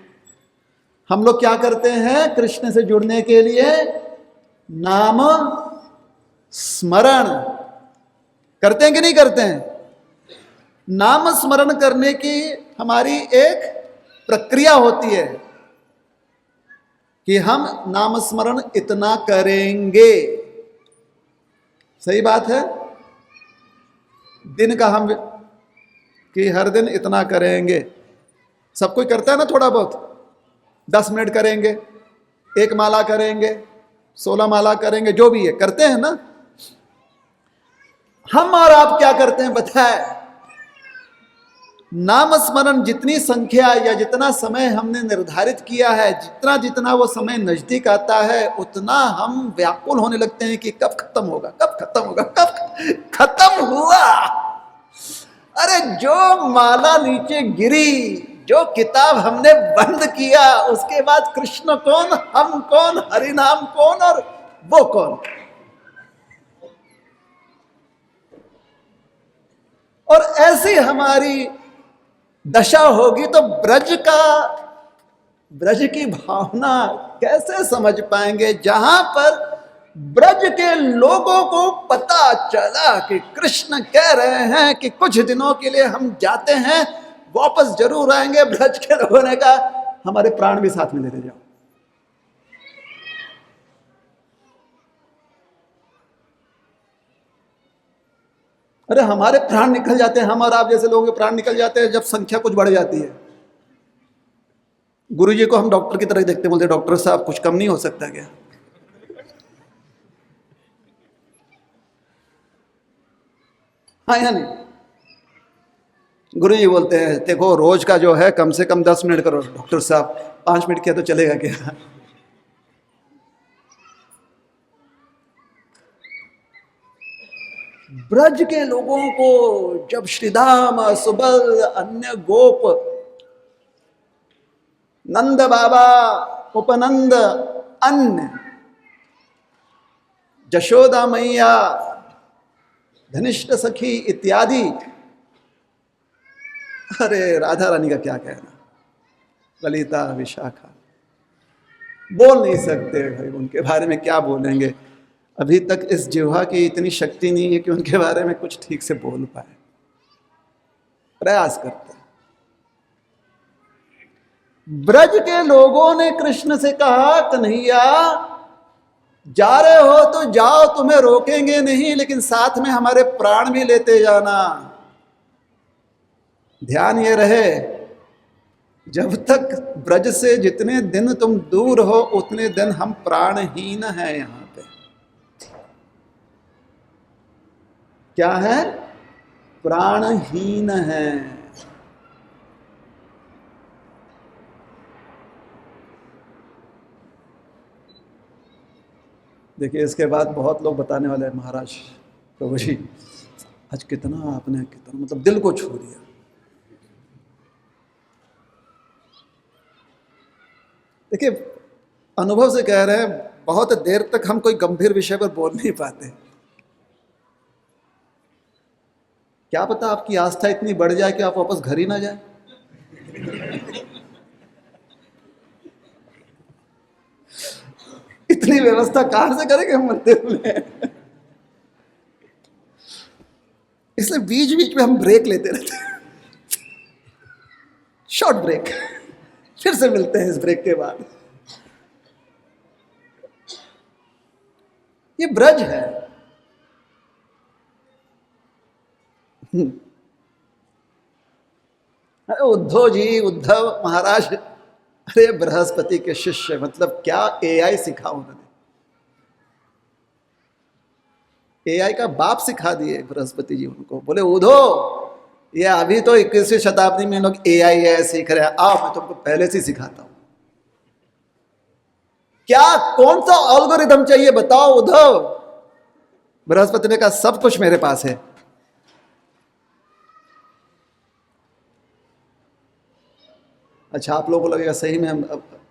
हम लोग क्या करते हैं कृष्ण से जुड़ने के लिए? नाम स्मरण करते हैं कि नहीं करते हैं? नाम स्मरण करने की हमारी एक प्रक्रिया होती है कि हम नाम स्मरण इतना करेंगे। सही बात है, दिन का हम कि हर दिन इतना करेंगे। सब कोई करता है ना, थोड़ा बहुत 10 मिनट करेंगे, 1 माला करेंगे, 16 माला करेंगे, जो भी है करते हैं ना। हम और आप क्या करते हैं बताए? नाम स्मरण जितनी संख्या या जितना समय हमने निर्धारित किया है, जितना जितना वो समय नजदीक आता है, उतना हम व्याकुल होने लगते हैं कि कब खत्म होगा, कब खत्म होगा, कब खत्म हुआ। अरे जो माला नीचे गिरी, जो किताब हमने बंद किया, उसके बाद कृष्ण कौन, हम कौन, हरि नाम कौन और वो कौन? और ऐसी हमारी दशा होगी तो ब्रज की भावना कैसे समझ पाएंगे? जहां पर ब्रज के लोगों को पता चला कि कृष्ण कह रहे हैं कि कुछ दिनों के लिए हम जाते हैं, वापस जरूर आएंगे। ब्रज के लोगों ने कहा हमारे प्राण भी साथ में लेते जाओ। अरे हमारे प्राण निकल जाते हैं, हम और आप जैसे लोगों के प्राण निकल जाते हैं जब संख्या कुछ बढ़ जाती है। गुरुजी को हम डॉक्टर की तरह देखते, बोलते डॉक्टर साहब कुछ कम नहीं हो सकता क्या? हाँ या नहीं? गुरुजी बोलते हैं देखो रोज का जो है कम से कम 10 मिनट करो। डॉक्टर साहब 5 मिनट किया तो चलेगा क्या? ब्रज के लोगों को जब श्रीधाम, सुबल, अन्य गोप, नंद बाबा, उपनंद, अन्य, जशोदा मैया, धनिष्ठ सखी इत्यादि, अरे राधा रानी का क्या कहना, ललिता, विशाखा, बोल नहीं सकते भाई उनके बारे में, क्या बोलेंगे? अभी तक इस जिह्वा की इतनी शक्ति नहीं है कि उनके बारे में कुछ ठीक से बोल पाए। प्रयास करते हैं। ब्रज के लोगों ने कृष्ण से कहा कन्हैया जा रहे हो तो जाओ, तुम्हें रोकेंगे नहीं, लेकिन साथ में हमारे प्राण भी लेते जाना। ध्यान ये रहे जब तक ब्रज से जितने दिन तुम दूर हो उतने दिन हम प्राणहीन हैं। यहां पे क्या है? प्राणहीन है। देखिए इसके बाद बहुत लोग बताने वाले हैं महाराज प्रभु जी आज कितना आपने, कितना मतलब दिल को छू दिया। देखिए अनुभव से कह रहे हैं, बहुत देर तक हम कोई गंभीर विषय पर बोल नहीं पाते। क्या पता आपकी आस्था इतनी बढ़ जाए कि आप वापस घर ही ना जाए। इतनी व्यवस्था कहां से करेंगे हम मंदिर में? इसलिए बीच बीच में हम ब्रेक लेते रहते हैं, शॉर्ट ब्रेक, फिर से मिलते हैं इस ब्रेक के बाद। ये ब्रज है। उद्धव जी, उद्धव महाराज, अरे बृहस्पति के शिष्य, मतलब क्या एआई सिखा उन्होंने। एआई का बाप सिखा दिए बृहस्पति जी उनको। बोले उद्धव ये अभी तो 21वीं शताब्दी में लोग AI सीख रहे हैं, आओ मैं तुमको पहले से सिखाता हूं। क्या कौन सा एल्गोरिदम चाहिए बताओ उद्धव? बृहस्पति ने कहा सब कुछ मेरे पास है। अच्छा, आप लोगों को लगेगा सही में हम,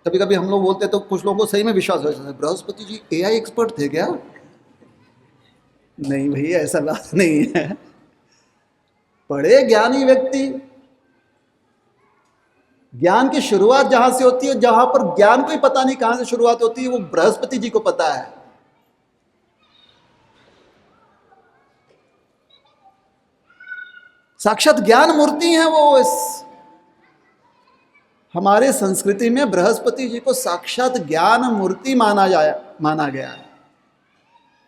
कभी कभी हम लोग बोलते हैं तो कुछ लोगों को सही में विश्वास हो जाता है, बृहस्पति जी AI एक्सपर्ट थे क्या? नहीं भैया, ऐसा बात नहीं है। बड़े ज्ञानी व्यक्ति, ज्ञान की शुरुआत जहां से होती है, जहां पर ज्ञान को ही पता नहीं कहां से शुरुआत होती है, वो बृहस्पति जी को पता है। साक्षात ज्ञान मूर्ति हैं वो। इस हमारे संस्कृति में बृहस्पति जी को साक्षात ज्ञान मूर्ति माना गया है।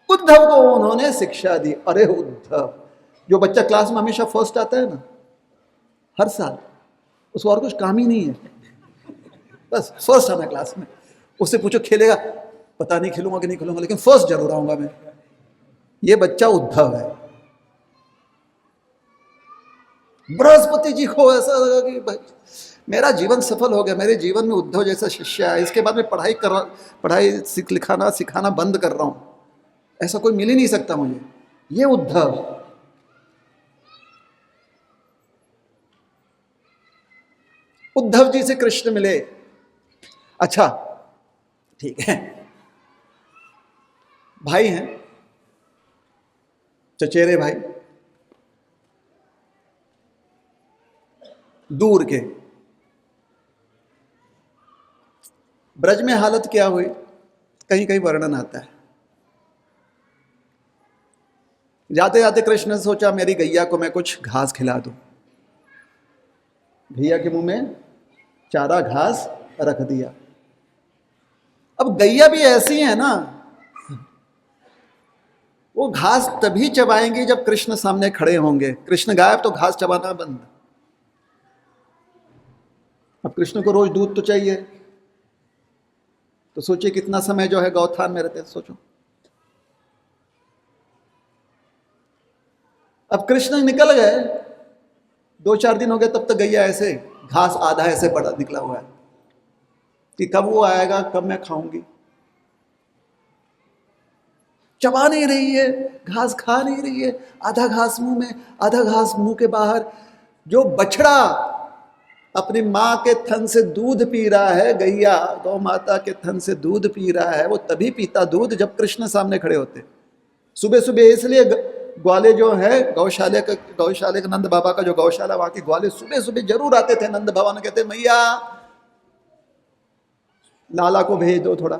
उद्धव को उन्होंने शिक्षा दी। अरे उद्धव, जो बच्चा क्लास में हमेशा फर्स्ट आता है ना, हर साल, उसको और कुछ काम ही नहीं है, बस फर्स्ट आना क्लास में। उससे पूछो खेलेगा, पता नहीं खेलूंगा कि नहीं खेलूंगा, लेकिन फर्स्ट जरूर आऊंगा मैं। ये बच्चा उद्धव है। बृहस्पति जी को ऐसा लगा कि भाई मेरा जीवन सफल हो गया, मेरे जीवन में उद्धव जैसा शिष्य है, इसके बाद में पढ़ाई लिखाना सिखाना बंद कर रहा हूं, ऐसा कोई मिल ही नहीं सकता मुझे। ये उद्धव। उद्धव जी से कृष्ण मिले। अच्छा ठीक है, भाई हैं, चचेरे भाई, दूर के। ब्रज में हालत क्या हुई, कहीं कहीं वर्णन आता है। जाते जाते कृष्ण ने सोचा मेरी गैया को मैं कुछ घास खिला दूं। गैया के मुंह में चारा घास रख दिया। अब गैया भी ऐसी है ना, वो घास तभी चबाएंगे जब कृष्ण सामने खड़े होंगे। कृष्ण गायब तो घास चबाना बंद। अब कृष्ण को रोज दूध तो चाहिए, तो सोचिए कितना समय जो है गौथान में रहते, सोचो। अब कृष्ण निकल गए, 2-4 दिन हो गए, तब तक गैया ऐसे घास आधा ऐसे पड़ा निकला हुआ है कि कब वो आएगा, कब मैं खाऊंगी। चबा नहीं रही है, घास खा नहीं रही है, आधा घास मुंह में आधा घास मुंह के बाहर। जो बछड़ा अपनी माँ के थन से दूध पी रहा है, गैया गौ माता के थन से दूध पी रहा है, वो तभी पीता दूध जब कृष्ण सामने खड़े होते। सुबह सुबह इसलिए ग्वाले जो है गौशाले का नंद बाबा का जो गौशाला, वहां के ग्वाले सुबह सुबह जरूर आते थे। नंद बाबा ने कहते मैया लाला को भेज दो, थोड़ा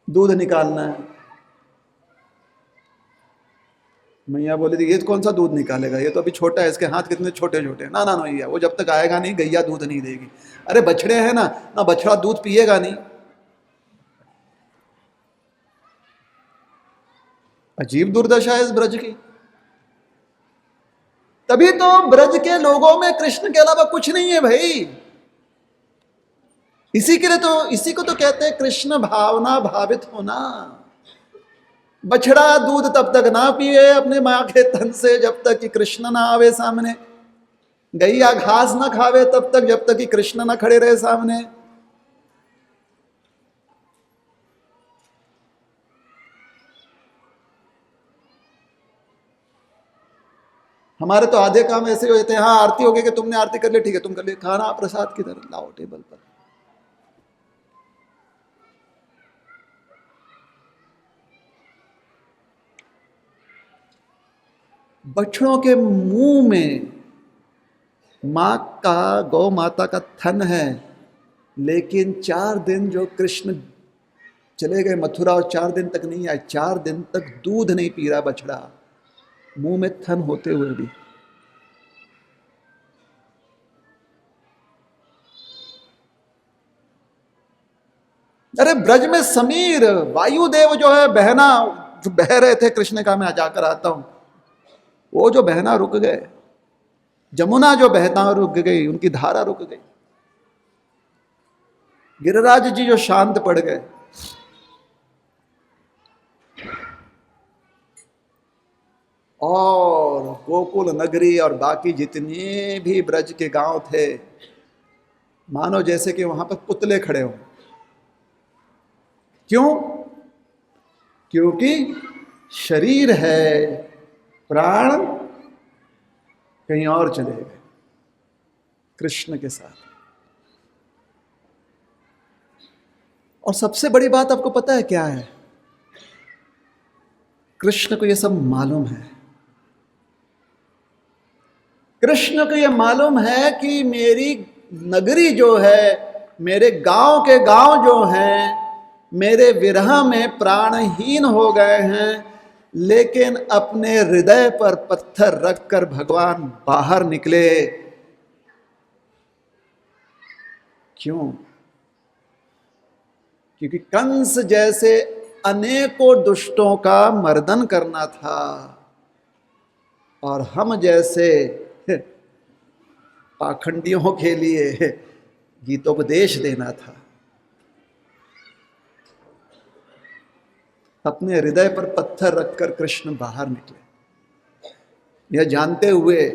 दूध निकालना है। मैया बोली थी ये कौन सा दूध निकालेगा, ये तो अभी छोटा है, इसके हाथ कितने छोटे छोटे। ना ना मैया, वो जब तक आएगा नहीं गैया दूध नहीं देगी। अरे बछड़े हैं ना, ना बछड़ा दूध पिएगा नहीं। अजीब दुर्दशा है इस ब्रज की। तभी तो ब्रज के लोगों में कृष्ण के अलावा कुछ नहीं है भाई। इसी के लिए तो, इसी को तो कहते हैं कृष्ण भावना भावित होना। बछड़ा दूध तब तक ना पिए अपने मां के तन से जब तक कि कृष्ण ना आवे सामने। गैया घास ना खावे तब तक जब तक कि कृष्ण ना खड़े रहे सामने। हमारे तो आधे काम ऐसे हो जाते हैं, हाँ आरती हो गई कि तुमने आरती कर ली, ठीक है तुम कर ली, खाना प्रसाद किधर, लाओ टेबल पर। बछड़ों के मुंह में मां का, गौ माता का थन है, लेकिन 4 दिन जो कृष्ण चले गए मथुरा और 4 दिन तक नहीं आए, 4 दिन तक दूध नहीं पी रहा बछड़ा, मुंह में थन होते हुए भी। अरे ब्रज में समीर वायुदेव जो है, बहना जो बह रहे थे, कृष्ण का मैं जाकर आता हूं, वो जो बहना रुक गए, जमुना जो बहना रुक गई, उनकी धारा रुक गई। गिरिराज जी जो शांत पड़ गए। और गोकुल नगरी और बाकी जितने भी ब्रज के गांव थे, मानो जैसे कि वहां पर पुतले खड़े हों। क्यों? क्योंकि शरीर है, प्राण कहीं और चले गए कृष्ण के साथ। और सबसे बड़ी बात आपको पता है क्या है? कृष्ण को यह सब मालूम है। कृष्ण को यह मालूम है कि मेरी नगरी जो है, मेरे गांव के गांव जो हैं, मेरे विरह में प्राणहीन हो गए हैं, लेकिन अपने हृदय पर पत्थर रखकर भगवान बाहर निकले। क्यों? क्योंकि कंस जैसे अनेकों दुष्टों का मर्दन करना था और हम जैसे पाखंडियों के लिए गीतोपदेश देना था। अपने हृदय पर पत्थर रखकर कृष्ण बाहर निकले, यह जानते हुए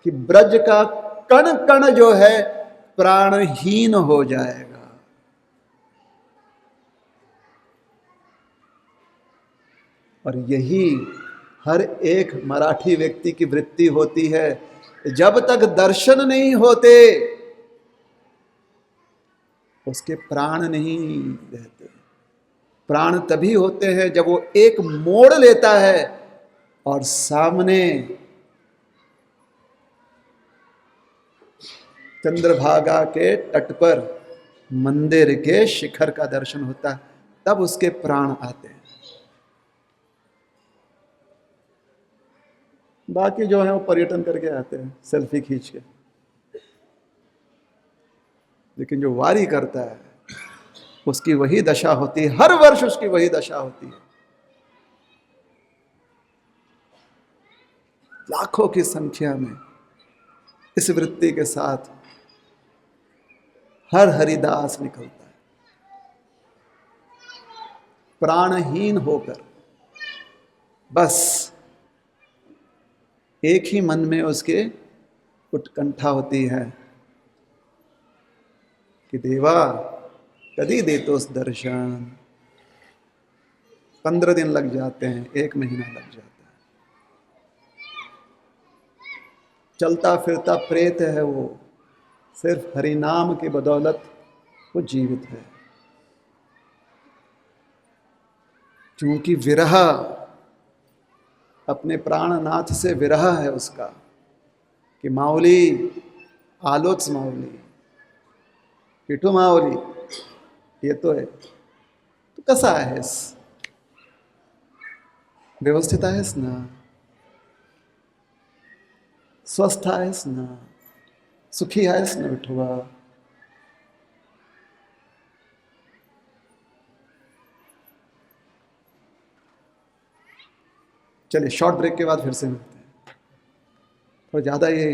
कि ब्रज का कण कण जो है प्राणहीन हो जाएगा। और यही हर एक मराठी व्यक्ति की वृत्ति होती है। जब तक दर्शन नहीं होते उसके प्राण नहीं रहते। प्राण तभी होते हैं जब वो एक मोड़ लेता है और सामने चंद्रभागा के तट पर मंदिर के शिखर का दर्शन होता है, तब उसके प्राण आते हैं। बाकी जो है वो पर्यटन करके आते हैं, सेल्फी खींच के। लेकिन जो वारी करता है उसकी वही दशा होती है, हर वर्ष उसकी वही दशा होती है। लाखों की संख्या में इस वृत्ति के साथ हर हरिदास निकलता है, प्राणहीन होकर। बस एक ही मन में उसके उत्कंठा होती है कि देवा कभी दे तो उस दर्शन। 15 दिन लग जाते हैं, 1 महीना लग जाता है। चलता फिरता प्रेत है वो, सिर्फ हरिनाम की बदौलत वो जीवित है। क्योंकि विरह, अपने प्राणनाथ से विरह है उसका कि माऊली आलोच माऊली, पिठू माऊली ये तो है, तू कसा आहेस? व्यवस्थित आहेस ना? स्वस्थ आहेस ना? सुखी आहेस ना विठोबा? चलिए शॉर्ट ब्रेक के बाद फिर से मिलते हैं। थोड़ा ज्यादा ये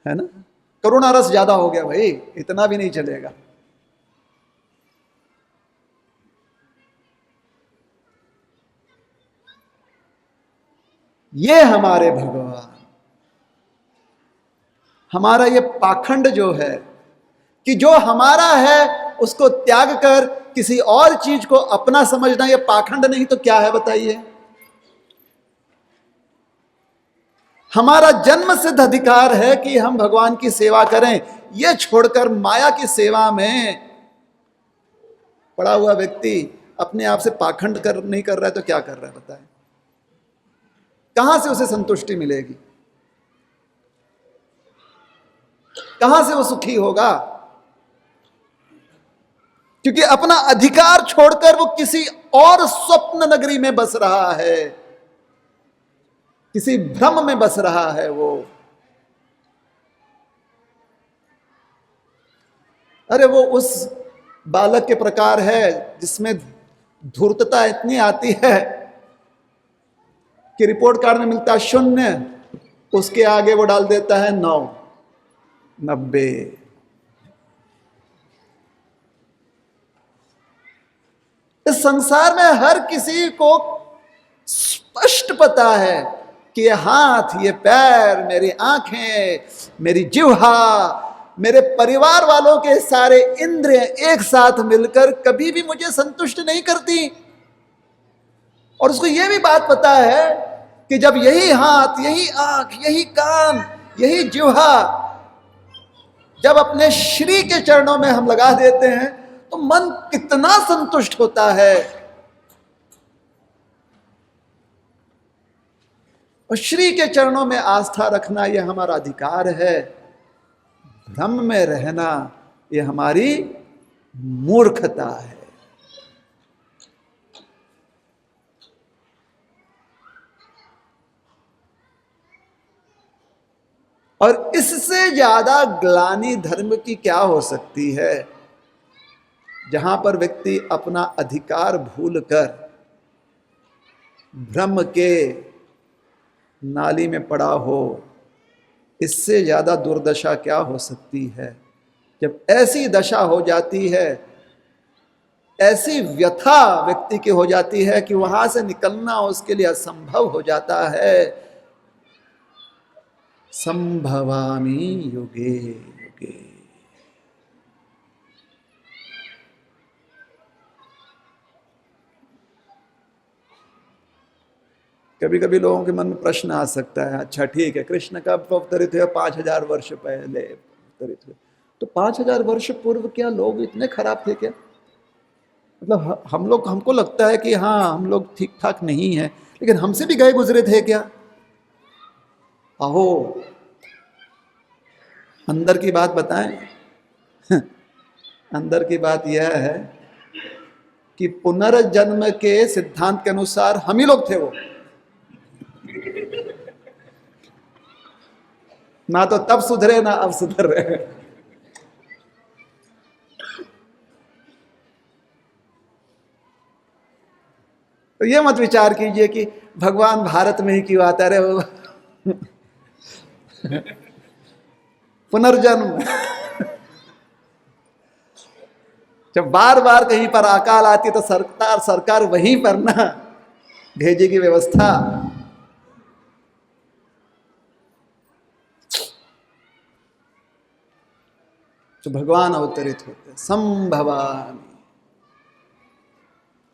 है ना, करुणा रस ज्यादा हो गया भाई, इतना भी नहीं चलेगा। ये हमारे भगवान, हमारा ये पाखंड जो है कि जो हमारा है उसको त्याग कर किसी और चीज को अपना समझना, ये पाखंड नहीं तो क्या है बताइए? हमारा जन्म सिद्ध अधिकार है कि हम भगवान की सेवा करें। ये छोड़कर माया की सेवा में पड़ा हुआ व्यक्ति अपने आप से पाखंड नहीं कर रहा है तो क्या कर रहा है बताएं? कहां से उसे संतुष्टि मिलेगी? कहां से वो सुखी होगा? क्योंकि अपना अधिकार छोड़कर वो किसी और स्वप्न नगरी में बस रहा है, किसी भ्रम में बस रहा है वो। अरे वो उस बालक के प्रकार है जिसमें धूर्तता इतनी आती है कि रिपोर्ट कार्ड में मिलता है 0, उसके आगे वो डाल देता है 9, 90। इस संसार में हर किसी को स्पष्ट पता है कि ये हाथ, ये पैर, मेरी आंखें, मेरी जिह्वा, मेरे परिवार वालों के सारे इंद्रिय एक साथ मिलकर कभी भी मुझे संतुष्ट नहीं करती। और उसको यह भी बात पता है कि जब यही हाथ, यही आंख, यही कान, यही जिह्वा जब अपने श्री के चरणों में हम लगा देते हैं तो मन कितना संतुष्ट होता है। और श्री के चरणों में आस्था रखना यह हमारा अधिकार है। भ्रम में रहना यह हमारी मूर्खता है। और इससे ज्यादा ग्लानि धर्म की क्या हो सकती है, जहां पर व्यक्ति अपना अधिकार भूलकर भ्रम के नाली में पड़ा हो। इससे ज्यादा दुर्दशा क्या हो सकती है। जब ऐसी दशा हो जाती है, ऐसी व्यथा व्यक्ति की हो जाती है कि वहां से निकलना उसके लिए असंभव हो जाता है। संभवामि युगे युगे। कभी कभी लोगों के मन में प्रश्न आ सकता है, अच्छा ठीक है, कृष्ण कब अवतरित हुए? 5000 वर्ष पहले अवतरित हुए। तो 5000 वर्ष पूर्व क्या लोग इतने खराब थे क्या? मतलब हम लोग, हमको लगता है कि हाँ हम लोग ठीक ठाक नहीं हैं, लेकिन हमसे भी गए गुजरे थे क्या? अहो, अंदर की बात बताएं। अंदर की बात यह है कि पुनर्जन्म के सिद्धांत के अनुसार हम ही लोग थे वो। ना तो तब सुधरे ना अब सुधर रहे। तो ये मत विचार कीजिए कि भगवान भारत में ही क्यों आता है वो। पुनर्जन्म जब बार बार कहीं पर अकाल आती तो सरकार वहीं पर ना भेजेगी व्यवस्था। तो भगवान अवतरित होते संभवामि।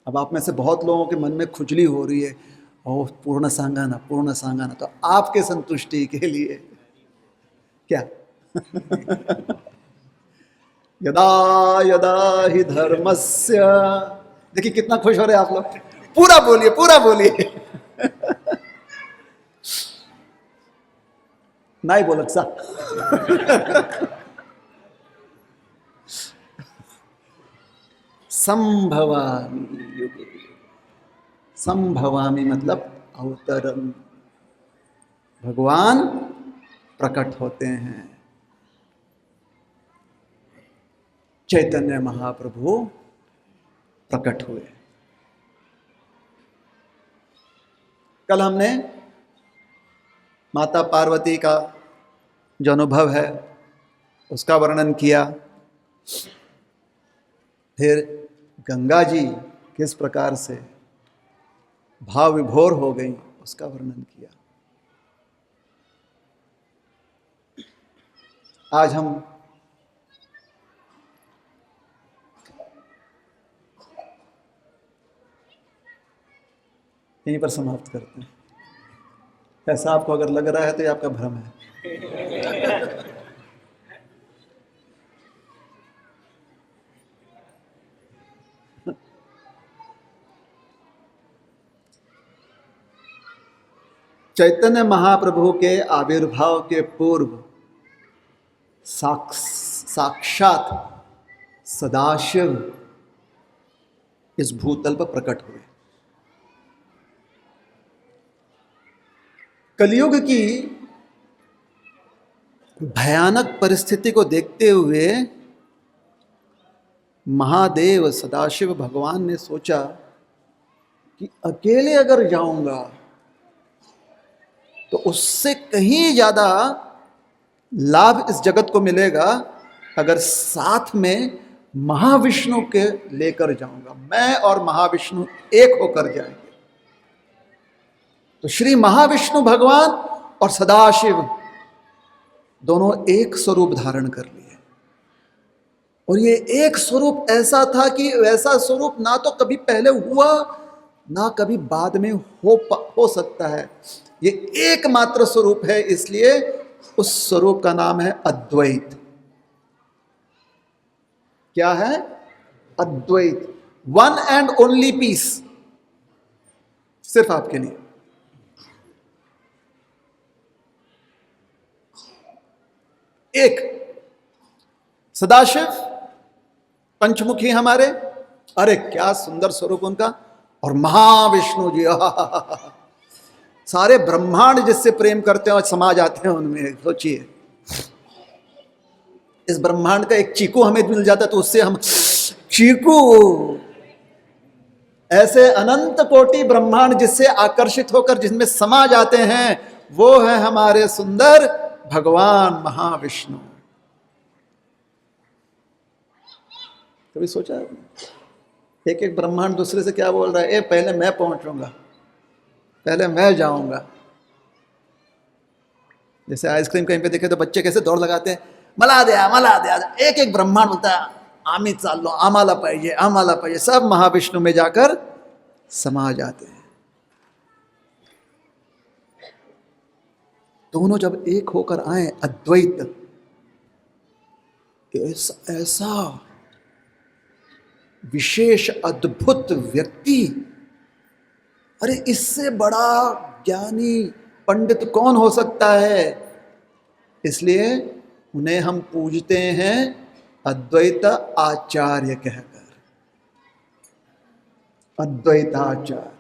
अब आप में से बहुत लोगों के मन में खुजली हो रही है, ओह पूर्ण सांगाना, पूर्ण सांगाना। तो आपके संतुष्टि के लिए क्या? यदा यदा ही धर्मस्य। देखिए कितना खुश हो रहे आप लोग। पूरा बोलिए, पूरा बोलिए। नहीं बोलक सा। संभवामि युगे। संभवामि मतलब अवतरम। भगवान प्रकट होते हैं। चैतन्य महाप्रभु प्रकट हुए। कल हमने माता पार्वती का जो अनुभव है उसका वर्णन किया। फिर गंगा जी किस प्रकार से भाव विभोर हो गई उसका वर्णन किया। आज हम यहीं पर समाप्त करते हैं। ऐसा आपको अगर लग रहा है तो ये आपका भ्रम है। चैतन्य महाप्रभु के आविर्भाव के पूर्व साक्षात सदाशिव इस भूतल पर प्रकट हुए। कलयुग की भयानक परिस्थिति को देखते हुए महादेव सदाशिव भगवान ने सोचा कि अकेले अगर जाऊंगा तो उससे कहीं ज्यादा लाभ इस जगत को मिलेगा अगर साथ में महाविष्णु के लेकर जाऊंगा, मैं और महाविष्णु एक होकर जाएंगे। तो श्री महाविष्णु भगवान और सदाशिव दोनों एक स्वरूप धारण कर लिए। और ये एक स्वरूप ऐसा था कि वैसा स्वरूप ना तो कभी पहले हुआ ना कभी बाद में हो सकता है। ये एकमात्र स्वरूप है, इसलिए उस स्वरूप का नाम है अद्वैत। क्या है? अद्वैत। वन एंड ओनली पीस, सिर्फ आपके लिए। एक सदाशिव पंचमुखी हमारे, अरे क्या सुंदर स्वरूप उनका। और महाविष्णु जी, सारे ब्रह्मांड जिससे प्रेम करते हैं और समा जाते हैं उनमें। सोचिए, इस ब्रह्मांड का एक चीकू हमें मिल जाता तो उससे हम चीकू, ऐसे अनंत कोटि ब्रह्मांड जिससे आकर्षित होकर जिसमें समा जाते हैं, वो है हमारे सुंदर भगवान महाविष्णु। कभी सोचा एक एक ब्रह्मांड दूसरे से क्या बोल रहा है? पहले मैं पहुंचूंगा, पहले मैं जाऊंगा। जैसे आइसक्रीम कहीं पे देखे तो बच्चे कैसे दौड़ लगाते हैं, मला द्या मला द्या। एक एक ब्रह्मांड बोलता है आम्ही चाललो, आम्हाला पाहिजे आम्हाला पाहिजे। सब महाविष्णु में जाकर समा जाते हैं। दोनों जब एक होकर आए, अद्वैत, ऐसा विशेष अद्भुत व्यक्ति, अरे इससे बड़ा ज्ञानी पंडित कौन हो सकता है? इसलिए उन्हें हम पूजते हैं अद्वैत आचार्य कहकर, अद्वैत आचार्य।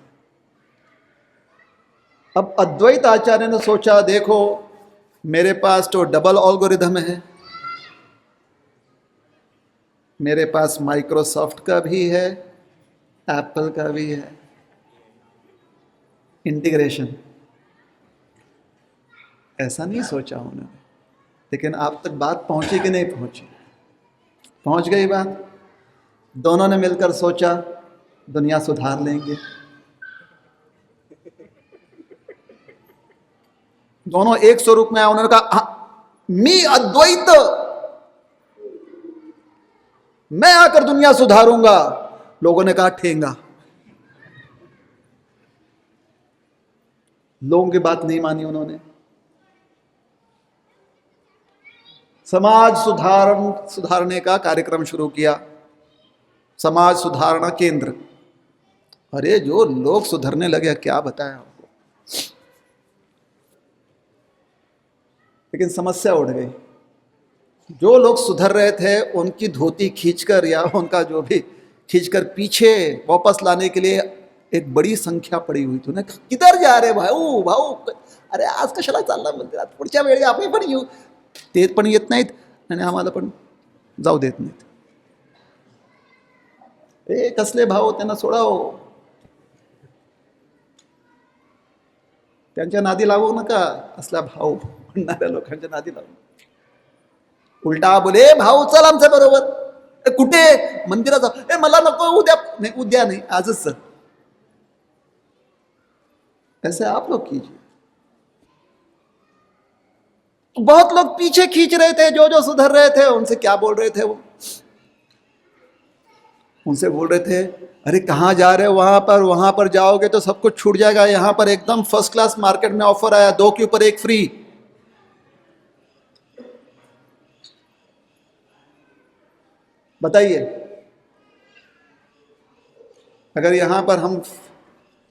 अब अद्वैत आचार्य ने सोचा, देखो मेरे पास तो डबल एल्गोरिथम है, मेरे पास माइक्रोसॉफ्ट का भी है, एप्पल का भी है, इंटीग्रेशन। ऐसा नहीं सोचा उन्होंने, लेकिन आप तक बात पहुंची कि नहीं पहुंची? पहुंच गई बात। दोनों ने मिलकर सोचा दुनिया सुधार लेंगे। दोनों एक स्वरूप में आए। उन्होंने कहा मी अद्वैत, मैं आकर दुनिया सुधारूंगा। लोगों ने कहा ठेंगा। लोगों की बात नहीं मानी उन्होंने। समाज सुधारने का कार्यक्रम शुरू किया, समाज सुधारणा केंद्र। अरे जो लोग सुधरने लगे, क्या बताएं आपको। लेकिन समस्या उठ गई। जो लोग सुधर रहे थे उनकी धोती खींचकर या उनका जो भी खींचकर पीछे वापस लाने के लिए एक बड़ी संख्या पड़ी हुई थी। उन्हें किधर जा रहे भाऊ भाऊ, अरे आज कशाला चालला मंदिरात, पुढच्या वेळी आपण पण येऊ। ते पण येत नाहीत आणि आम्हाला पण जाऊ देत नाहीत। ए कसले भाऊ, त्यांना सोडाव, त्यांच्या नादी लागू नका। असला भाऊ म्हणणाऱ्या लोकांच्या नादी लागू। उलटा बोले भाऊ चल आमच्या बरोबर। कुठे? मंदिरात जाऊ। मला नको, उद्या नाही, उद्या नहीं, आजच चल। ऐसे आप लोग कीजिए। बहुत लोग पीछे खींच रहे थे, जो जो सुधर रहे थे उनसे क्या बोल रहे थे? वो उनसे बोल रहे थे अरे कहाँ जा रहे हो? वहां पर जाओगे तो सब कुछ छूट जाएगा। यहां पर एकदम फर्स्ट क्लास मार्केट में ऑफर आया, 2 के ऊपर 1 फ्री। बताइए, अगर यहां पर हम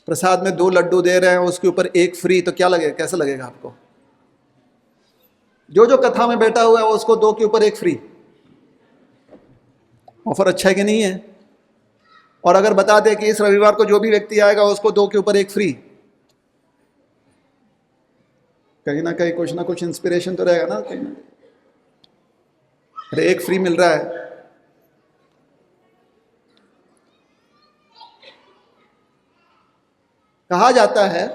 प्रसाद में 2 लड्डू दे रहे हैं, उसके ऊपर 1 फ्री, तो क्या लगेगा? कैसा लगेगा आपको? जो जो कथा में बैठा हुआ है उसको 2 के ऊपर 1 फ्री। ऑफर अच्छा है कि नहीं है? और अगर बता दे कि इस रविवार को जो भी व्यक्ति आएगा उसको 2 के ऊपर 1 फ्री, कहीं ना कहीं कुछ ना कुछ इंस्पिरेशन तो रहेगा ना कहीं ना। अरे 1 फ्री मिल रहा है। कहा जाता है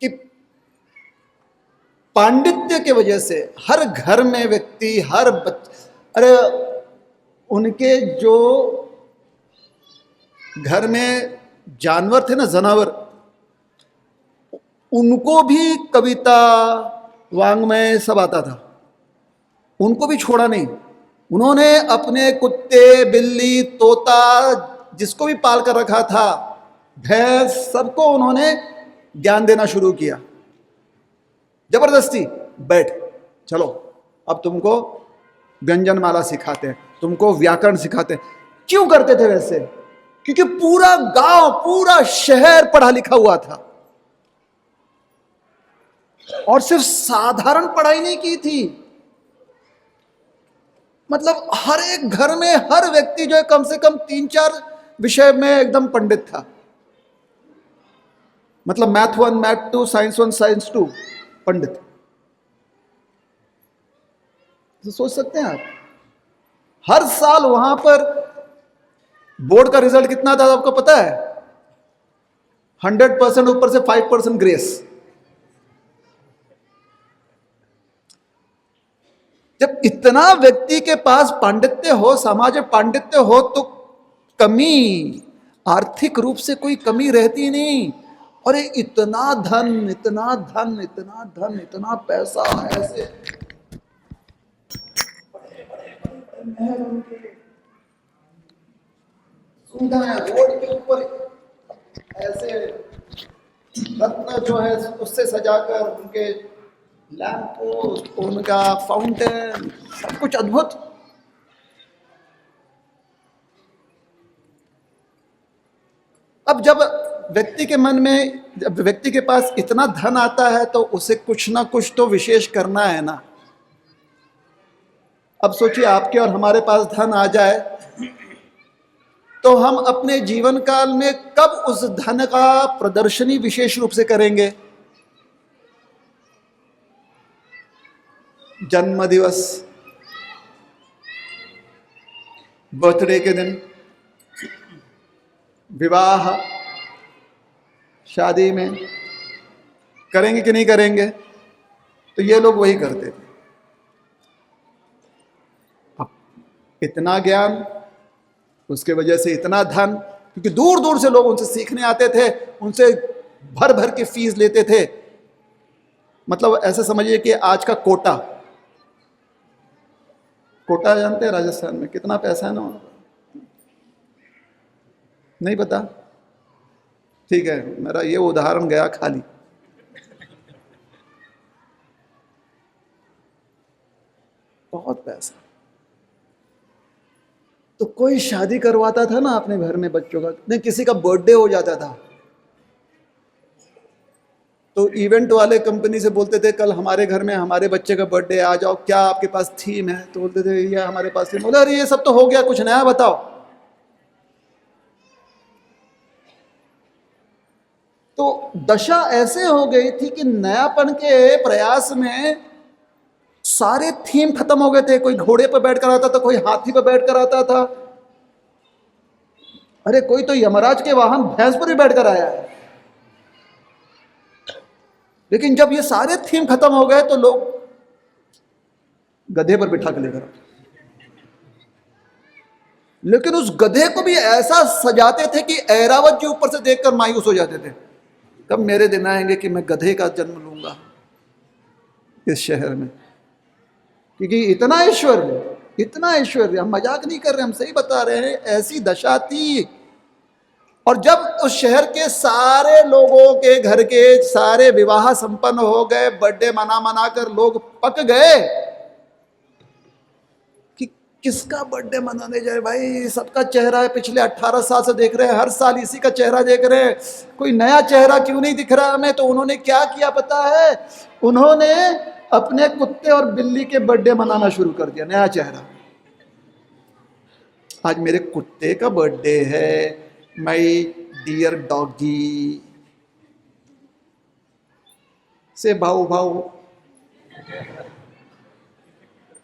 कि पांडित्य के वजह से हर घर में व्यक्ति, अरे उनके जो घर में जानवर थे ना, जनावर, उनको भी कविता वांग्मय सब आता था, उनको भी छोड़ा नहीं। उन्होंने अपने कुत्ते, बिल्ली, तोता, जिसको भी पाल कर रखा था, भैंस, सबको उन्होंने ज्ञान देना शुरू किया। जबरदस्ती, बैठ चलो अब तुमको व्यंजनमाला सिखाते हैं, तुमको व्याकरण सिखाते हैं। क्यों करते थे वैसे? क्योंकि पूरा गांव, पूरा शहर पढ़ा लिखा हुआ था, और सिर्फ साधारण पढ़ाई नहीं की थी, मतलब हर एक घर में हर व्यक्ति जो है कम से कम 3-4 विषय में एकदम पंडित था। मतलब मैथ 1, मैथ 2, साइंस 1, साइंस 2, पंडित। तो सोच सकते हैं आप, हर साल वहां पर बोर्ड का रिजल्ट कितना था आपको पता है? 100% ऊपर से 5% ग्रेस। जब इतना व्यक्ति के पास पांडित्य हो, समाज में पांडित्य हो, तो कमी, आर्थिक रूप से कोई कमी रहती नहीं। और इतना धन, इतना धन, इतना धन, इतना पैसा, ऐसे सुविधाएं रोड के ऊपर ऐसे रत्न जो है उससे सजाकर, उनके लैंप पोस्ट, उनका फाउंटेन, सब कुछ अद्भुत। अब जब व्यक्ति के मन में, जब व्यक्ति के पास इतना धन आता है, तो उसे कुछ ना कुछ तो विशेष करना है ना। अब सोचिए, आपके और हमारे पास धन आ जाए तो हम अपने जीवन काल में कब उस धन का प्रदर्शनी विशेष रूप से करेंगे? जन्म दिवस, बर्थडे के दिन, विवाह, शादी में करेंगे कि नहीं करेंगे? तो ये लोग वही करते थे। अब इतना ज्ञान, उसके वजह से इतना धन, क्योंकि दूर दूर से लोग उनसे सीखने आते थे, उनसे भर भर के फीस लेते थे। मतलब ऐसे समझिए कि आज का कोटा, कोटा जानते हैं राजस्थान में कितना पैसा है ना? नहीं पता? ठीक है, मेरा ये उदाहरण गया खाली। बहुत पैसा। तो कोई शादी करवाता था ना अपने घर में बच्चों का, नहीं किसी का बर्थडे हो जाता था, तो इवेंट वाले कंपनी से बोलते थे कल हमारे घर में हमारे बच्चे का बर्थडे, आ जाओ, क्या आपके पास थीम है? तो बोलते थे ये हमारे पास थीम। बोले अरे ये सब तो हो गया, कुछ नया बताओ। तो दशा ऐसे हो गई थी कि नयापन के प्रयास में सारे थीम खत्म हो गए थे। कोई घोड़े पर बैठ कर आता था, कोई हाथी पर बैठ कर आता था, अरे कोई तो यमराज के वाहन भैंस पर भी बैठ कर आया है। लेकिन जब ये सारे थीम खत्म हो गए तो लोग गधे पर बिठा के लेकर आते, लेकिन उस गधे को भी ऐसा सजाते थे कि ऐरावत के ऊपर से देखकर मायूस हो जाते थे, कब मेरे दिन आएंगे कि मैं गधे का जन्म लूंगा इस शहर में। क्योंकि इतना ऐश्वर्य, इतना ऐश्वर्य, हम मजाक नहीं कर रहे, हम सही बता रहे हैं, ऐसी दशा थी। और जब उस शहर के सारे लोगों के घर के सारे विवाह संपन्न हो गए, बर्थडे मना मना कर लोग पक गए कि किसका बर्थडे मनाने जाए भाई, सबका चेहरा है पिछले 18 साल से देख रहे हैं, हर साल इसी का चेहरा देख रहे हैं, कोई नया चेहरा क्यों नहीं दिख रहा हमें? तो उन्होंने क्या किया पता है? उन्होंने अपने कुत्ते और बिल्ली के बर्थडे मनाना शुरू कर दिया, नया चेहरा। आज मेरे कुत्ते का बर्थडे है, माई डियर डॉगी, से भाऊ भाऊ।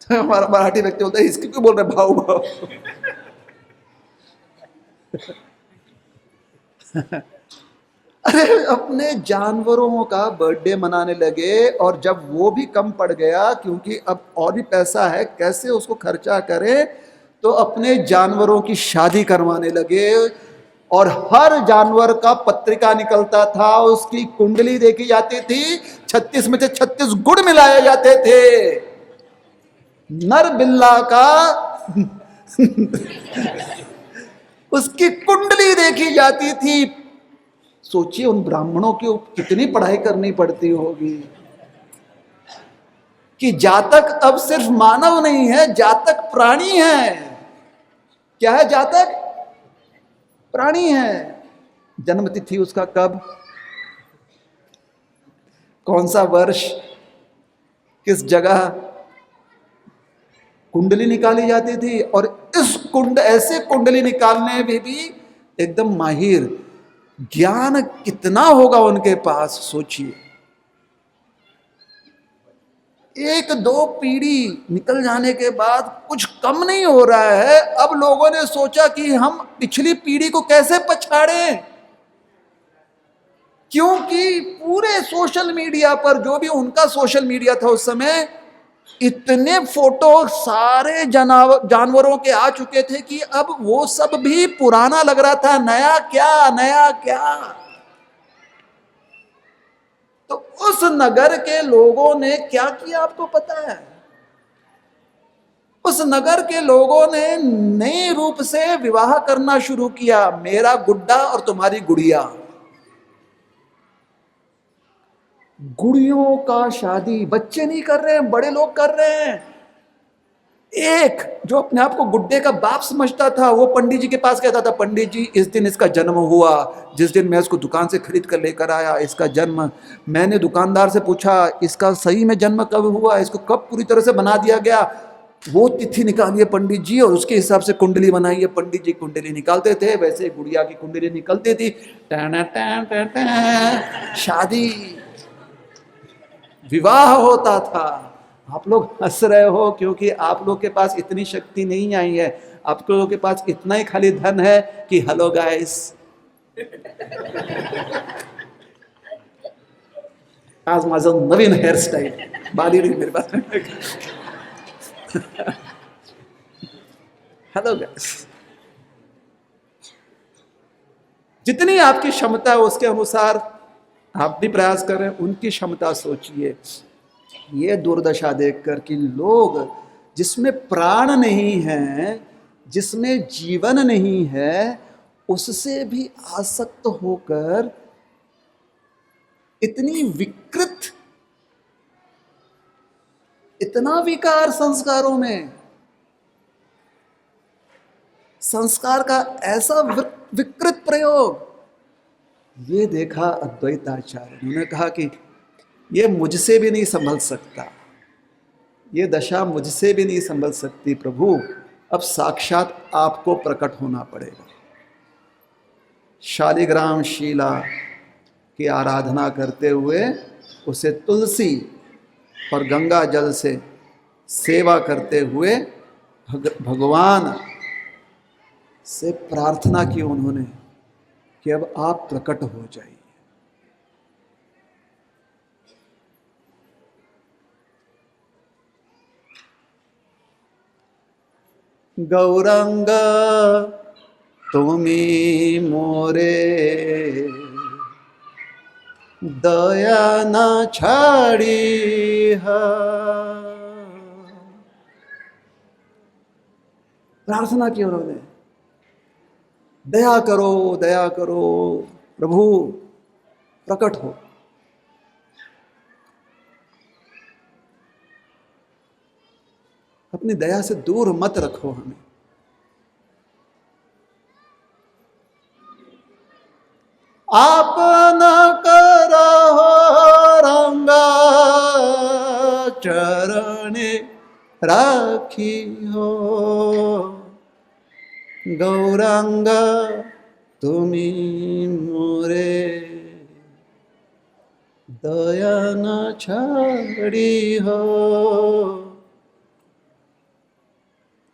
तो हमारा मराठी व्यक्ति बोलता है इसकी क्यों बोल रहे भाऊ भाऊ? अरे अपने जानवरों का बर्थडे मनाने लगे, और जब वो भी कम पड़ गया क्योंकि अब और भी पैसा है, कैसे उसको खर्चा करें, तो अपने जानवरों की शादी करवाने लगे। और हर जानवर का पत्रिका निकलता था, उसकी कुंडली देखी जाती थी, 36 में से 36 गुण मिलाए जाते थे। नर बिल्ला का उसकी कुंडली देखी जाती थी। सोचिए उन ब्राह्मणों की कितनी पढ़ाई करनी पड़ती होगी कि जातक अब सिर्फ मानव नहीं है, जातक प्राणी है। क्या है जातक? प्राणी है। जन्म तिथि उसका कब, कौन सा वर्ष, किस जगह, कुंडली निकाली जाती थी। और इस ऐसे कुंडली निकालने में भी एकदम माहिर, ज्ञान कितना होगा उनके पास, सोचिए। एक दो पीढ़ी निकल जाने के बाद कुछ कम नहीं हो रहा है। अब लोगों ने सोचा कि हम पिछली पीढ़ी को कैसे पछाड़ें, क्योंकि पूरे सोशल मीडिया पर, जो भी उनका सोशल मीडिया था उस समय, इतने फोटो सारे जानवरों के आ चुके थे कि अब वो सब भी पुराना लग रहा था। नया क्या, नया क्या। तो उस नगर के लोगों ने क्या किया आपको पता है? उस नगर के लोगों ने नए रूप से विवाह करना शुरू किया। मेरा गुड्डा और तुम्हारी गुड़िया, गुड़ियों का शादी। बच्चे नहीं कर रहे हैं, बड़े लोग कर रहे हैं। एक जो अपने आप को गुड्डे का बाप समझता था, वो पंडित जी के पास कहता था, पंडित जी इस दिन इसका जन्म हुआ, जिस दिन मैं इसको दुकान से खरीद कर लेकर आया, इसका जन्म। मैंने दुकानदार से पूछा इसका सही में जन्म कब हुआ, इसको कब पूरी तरह से बना दिया गया। वो तिथि निकालिए पंडित जी, और उसके हिसाब से कुंडली बनाइए। पंडित जी कुंडली निकालते थे, वैसे गुड़िया की कुंडली निकलती थी। टैन टैन टैन टैन, शादी, विवाह होता था। आप लोग हंस रहे हो क्योंकि आप लोग के पास इतनी शक्ति नहीं आई है। आप लोगों के पास इतना ही खाली धन है कि हेलो गाइस, आज माझं नवीन हेअरस्टाईल, बाली नहीं मेरे पास। हेलो गाइस, जितनी आपकी क्षमता है उसके अनुसार आप भी प्रयास करें। उनकी क्षमता सोचिए। ये दुर्दशा देखकर कि लोग जिसमें प्राण नहीं है, जिसमें जीवन नहीं है, उससे भी आसक्त होकर इतनी विकृत, इतना विकार संस्कारों में, संस्कार का ऐसा विकृत प्रयोग, ये देखा अद्वैताचार्य। उन्होंने कहा कि ये मुझसे भी नहीं संभल सकता, ये दशा मुझसे भी नहीं संभल सकती प्रभु, अब साक्षात आपको प्रकट होना पड़ेगा। शालिग्राम शीला की आराधना करते हुए उसे तुलसी और गंगा जल से सेवा करते हुए भगवान से प्रार्थना की उन्होंने कि अब आप प्रकट हो जाइए। गौरंग तुमी मोरे दया न छाड़ी है। प्रार्थना की उन्होंने, दया करो, दया करो प्रभु, प्रकट हो। अपनी दया से दूर मत रखो हमें। आप न करो रंगा चरणे राखी हो, गौरांग तुमी मोरे दया न छाड़ी हो।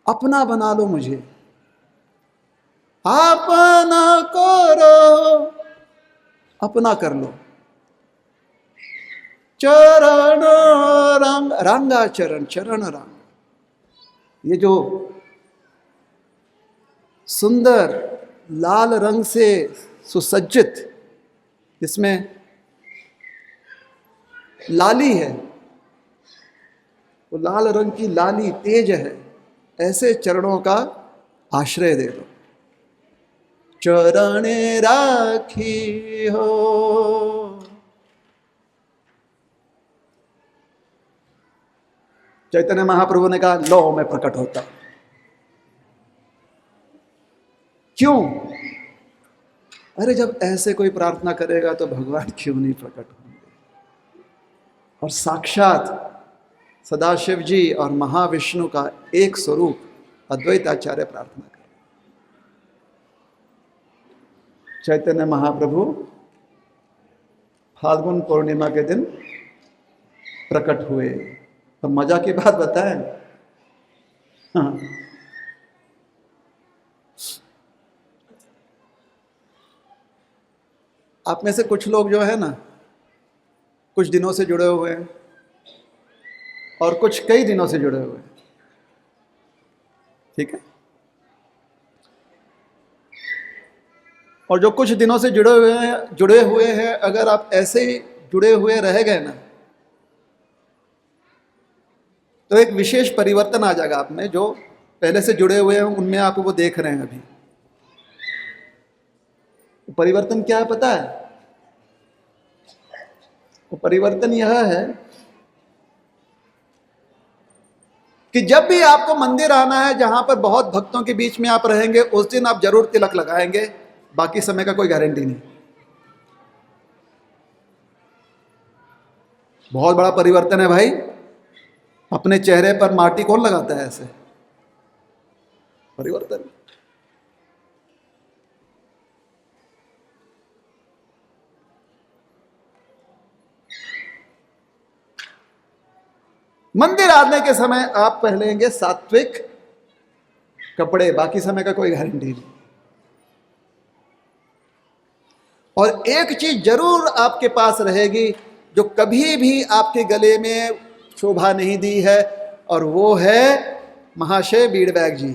अपना बना लो मुझे, अपना करो, अपना कर लो। चरण रंग, रंगा चरण, चरण रंग, ये जो सुंदर लाल रंग से सुसज्जित, इसमें लाली है, वो लाल रंग की लाली तेज है, ऐसे चरणों का आश्रय दे दो। चरण राखी हो, चैतन्य महाप्रभु ने कहा लो मैं प्रकट होता। क्यों? अरे जब ऐसे कोई प्रार्थना करेगा तो भगवान क्यों नहीं प्रकट होंगे? और साक्षात सदाशिव जी और महाविष्णु का एक स्वरूप अद्वैत आचार्य प्रार्थना कर, चैतन्य महाप्रभु फाल्गुन पूर्णिमा के दिन प्रकट हुए। और मजा की बात बताएं, हाँ, आप में से कुछ लोग जो है ना, कुछ दिनों से जुड़े हुए हैं और कुछ कई दिनों से जुड़े हुए हैं, ठीक है? और जो कुछ दिनों से जुड़े हुए हैं, अगर आप ऐसे ही जुड़े हुए रह गए ना, तो एक विशेष परिवर्तन आ जाएगा आप में। जो पहले से जुड़े हुए हैं उनमें आप वो देख रहे हैं अभी। वो परिवर्तन क्या है पता है? वो परिवर्तन यह है कि जब भी आपको मंदिर आना है जहां पर बहुत भक्तों के बीच में आप रहेंगे, उस दिन आप जरूर तिलक लगाएंगे, बाकी समय का कोई गारंटी नहीं। बहुत बड़ा परिवर्तन है भाई। अपने चेहरे पर माटी कौन लगाता है ऐसे? परिवर्तन। मंदिर आने के समय आप पहनेंगे सात्विक कपड़े, बाकी समय का कोई गारंटी नहीं। और एक चीज जरूर आपके पास रहेगी जो कभी भी आपके गले में शोभा नहीं दी है, और वो है महाशय बीड़बैग जी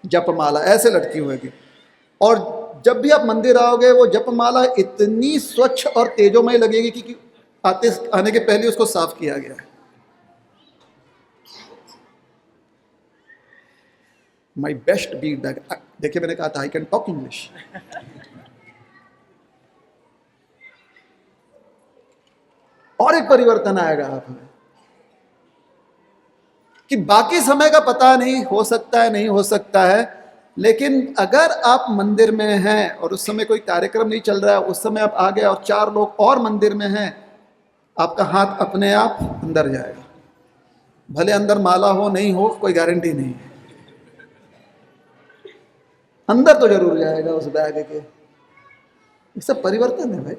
जपमाला ऐसे लटकी होगी। और जब भी आप मंदिर आओगे वो जपमाला इतनी स्वच्छ और तेजोमय लगेगी कि आने के पहले उसको साफ किया गया है। My best beanbag. देखिए मैंने कहा था आई कैन टॉक इंग्लिश। और एक परिवर्तन आएगा आप में कि बाकी समय का पता नहीं, हो सकता है नहीं हो सकता है, लेकिन अगर आप मंदिर में हैं और उस समय कोई कार्यक्रम नहीं चल रहा है, उस समय आप आ गए और 4 लोग और मंदिर में हैं, आपका हाथ अपने आप अंदर जाएगा। भले अंदर माला हो नहीं हो कोई गारंटी नहीं है, अंदर तो जरूर जाएगा उस बैग के। ये सब परिवर्तन है भाई।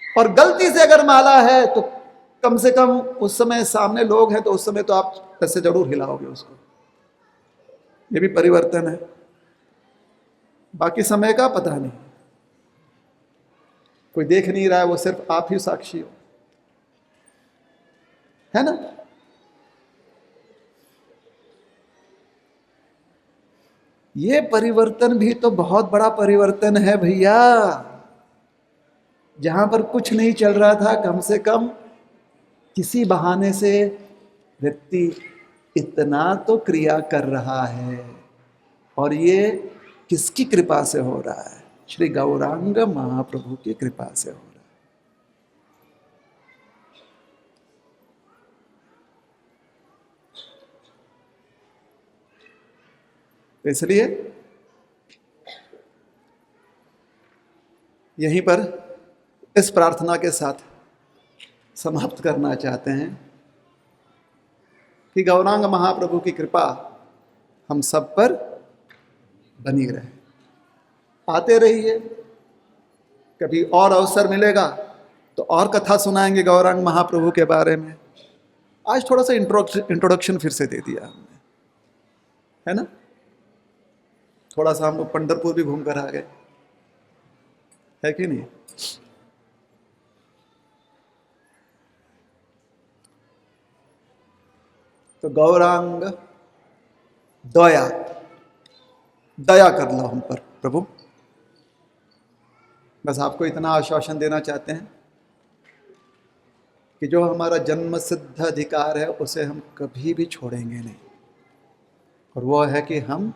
और गलती से अगर माला है तो कम से कम उस समय सामने लोग हैं तो उस समय तो आप ऐसे जरूर हिलाओगे उसको। ये भी परिवर्तन है। बाकी समय का पता नहीं, कोई देख नहीं रहा है, वो सिर्फ आप ही साक्षी हो, है ना? ये परिवर्तन भी तो बहुत बड़ा परिवर्तन है भैया। जहां पर कुछ नहीं चल रहा था, कम से कम किसी बहाने से व्यक्ति इतना तो क्रिया कर रहा है। और ये किसकी कृपा से हो रहा है? श्री गौरांग महाप्रभु की कृपा से हो रहा है। इसलिए यहीं पर इस प्रार्थना के साथ समाप्त करना चाहते हैं कि गौरांग महाप्रभु की कृपा हम सब पर बनी रहे। आते रहिए, कभी और अवसर मिलेगा तो और कथा सुनाएंगे गौरांग महाप्रभु के बारे में। आज थोड़ा सा इंट्रोडक्शन फिर से दे दिया हमने, है ना? थोड़ा सा हम लोग पंढरपुर भी घूम कर आ गए, है कि नहीं? तो गौरांग दया, दया कर लो हम पर प्रभु। बस आपको इतना आश्वासन देना चाहते हैं कि जो हमारा जन्म सिद्ध अधिकार है उसे हम कभी भी छोड़ेंगे नहीं, और वो है कि हम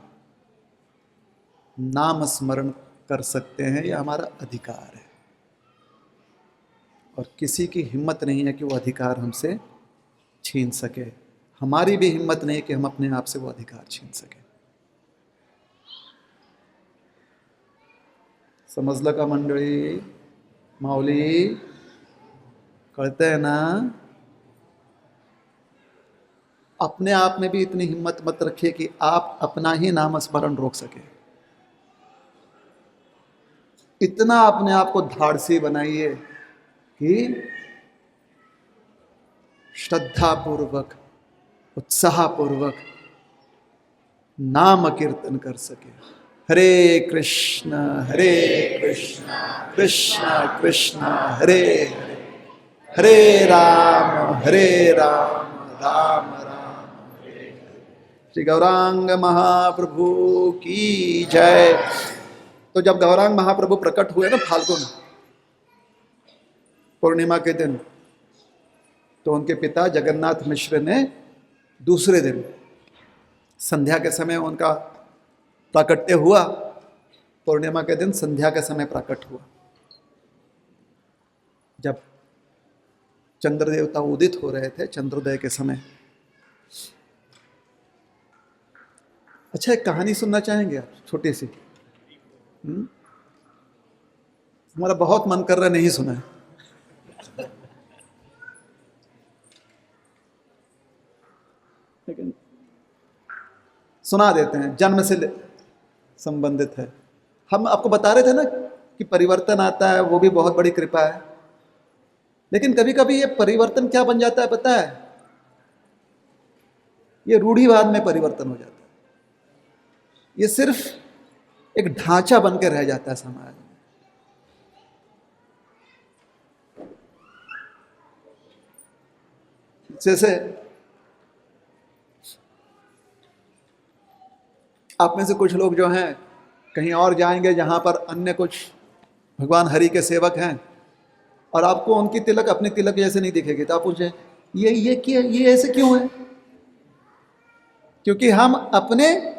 नाम स्मरण कर सकते हैं, यह हमारा अधिकार है, और किसी की हिम्मत नहीं है कि वो अधिकार हमसे छीन सके। हमारी भी हिम्मत नहीं कि हम अपने आप से वो अधिकार छीन सके। समजलं का मंडळी? माऊली कळतंय ना? अपने आप में भी इतनी हिम्मत मत रखिए कि आप अपना ही नाम स्मरण रोक सके। इतना अपने आप को धाड़सी बनाइए कि श्रद्धापूर्वक, उत्साहपूर्वक नाम कीर्तन कर सके। हरे कृष्ण कृष्ण कृष्ण हरे हरे, हरे राम राम राम हरे हरे। श्री गौरांग महाप्रभु की जय। तो जब गौरांग महाप्रभु प्रकट हुए ना फाल्गुन पूर्णिमा के दिन, तो उनके पिता जगन्नाथ मिश्र ने दूसरे दिन संध्या के समय उनका प्राकट्य हुआ। पूर्णिमा के दिन संध्या के समय प्रकट हुआ, जब चंद्र देवता उदित हो रहे थे, चंद्रोदय के समय। अच्छा, एक कहानी सुनना चाहेंगे आप, छोटी सी? हमारा बहुत मन कर रहा नहीं सुना है, लेकिन सुना देते हैं, जन्म से संबंधित है। हम आपको बता रहे थे ना कि परिवर्तन आता है, वो भी बहुत बड़ी कृपा है, लेकिन कभी कभी ये परिवर्तन क्या बन जाता है पता है? ये रूढ़िवाद में परिवर्तन हो जाता है। ये सिर्फ एक ढांचा बन के रह जाता है समाज में। जैसे आप में से कुछ लोग जो हैं कहीं और जाएंगे जहां पर अन्य कुछ भगवान हरि के सेवक हैं, और आपको उनकी तिलक अपनी तिलक जैसे नहीं दिखेगी, तो आप पूछे ये क्या, ये ऐसे क्यों है? क्योंकि हम अपने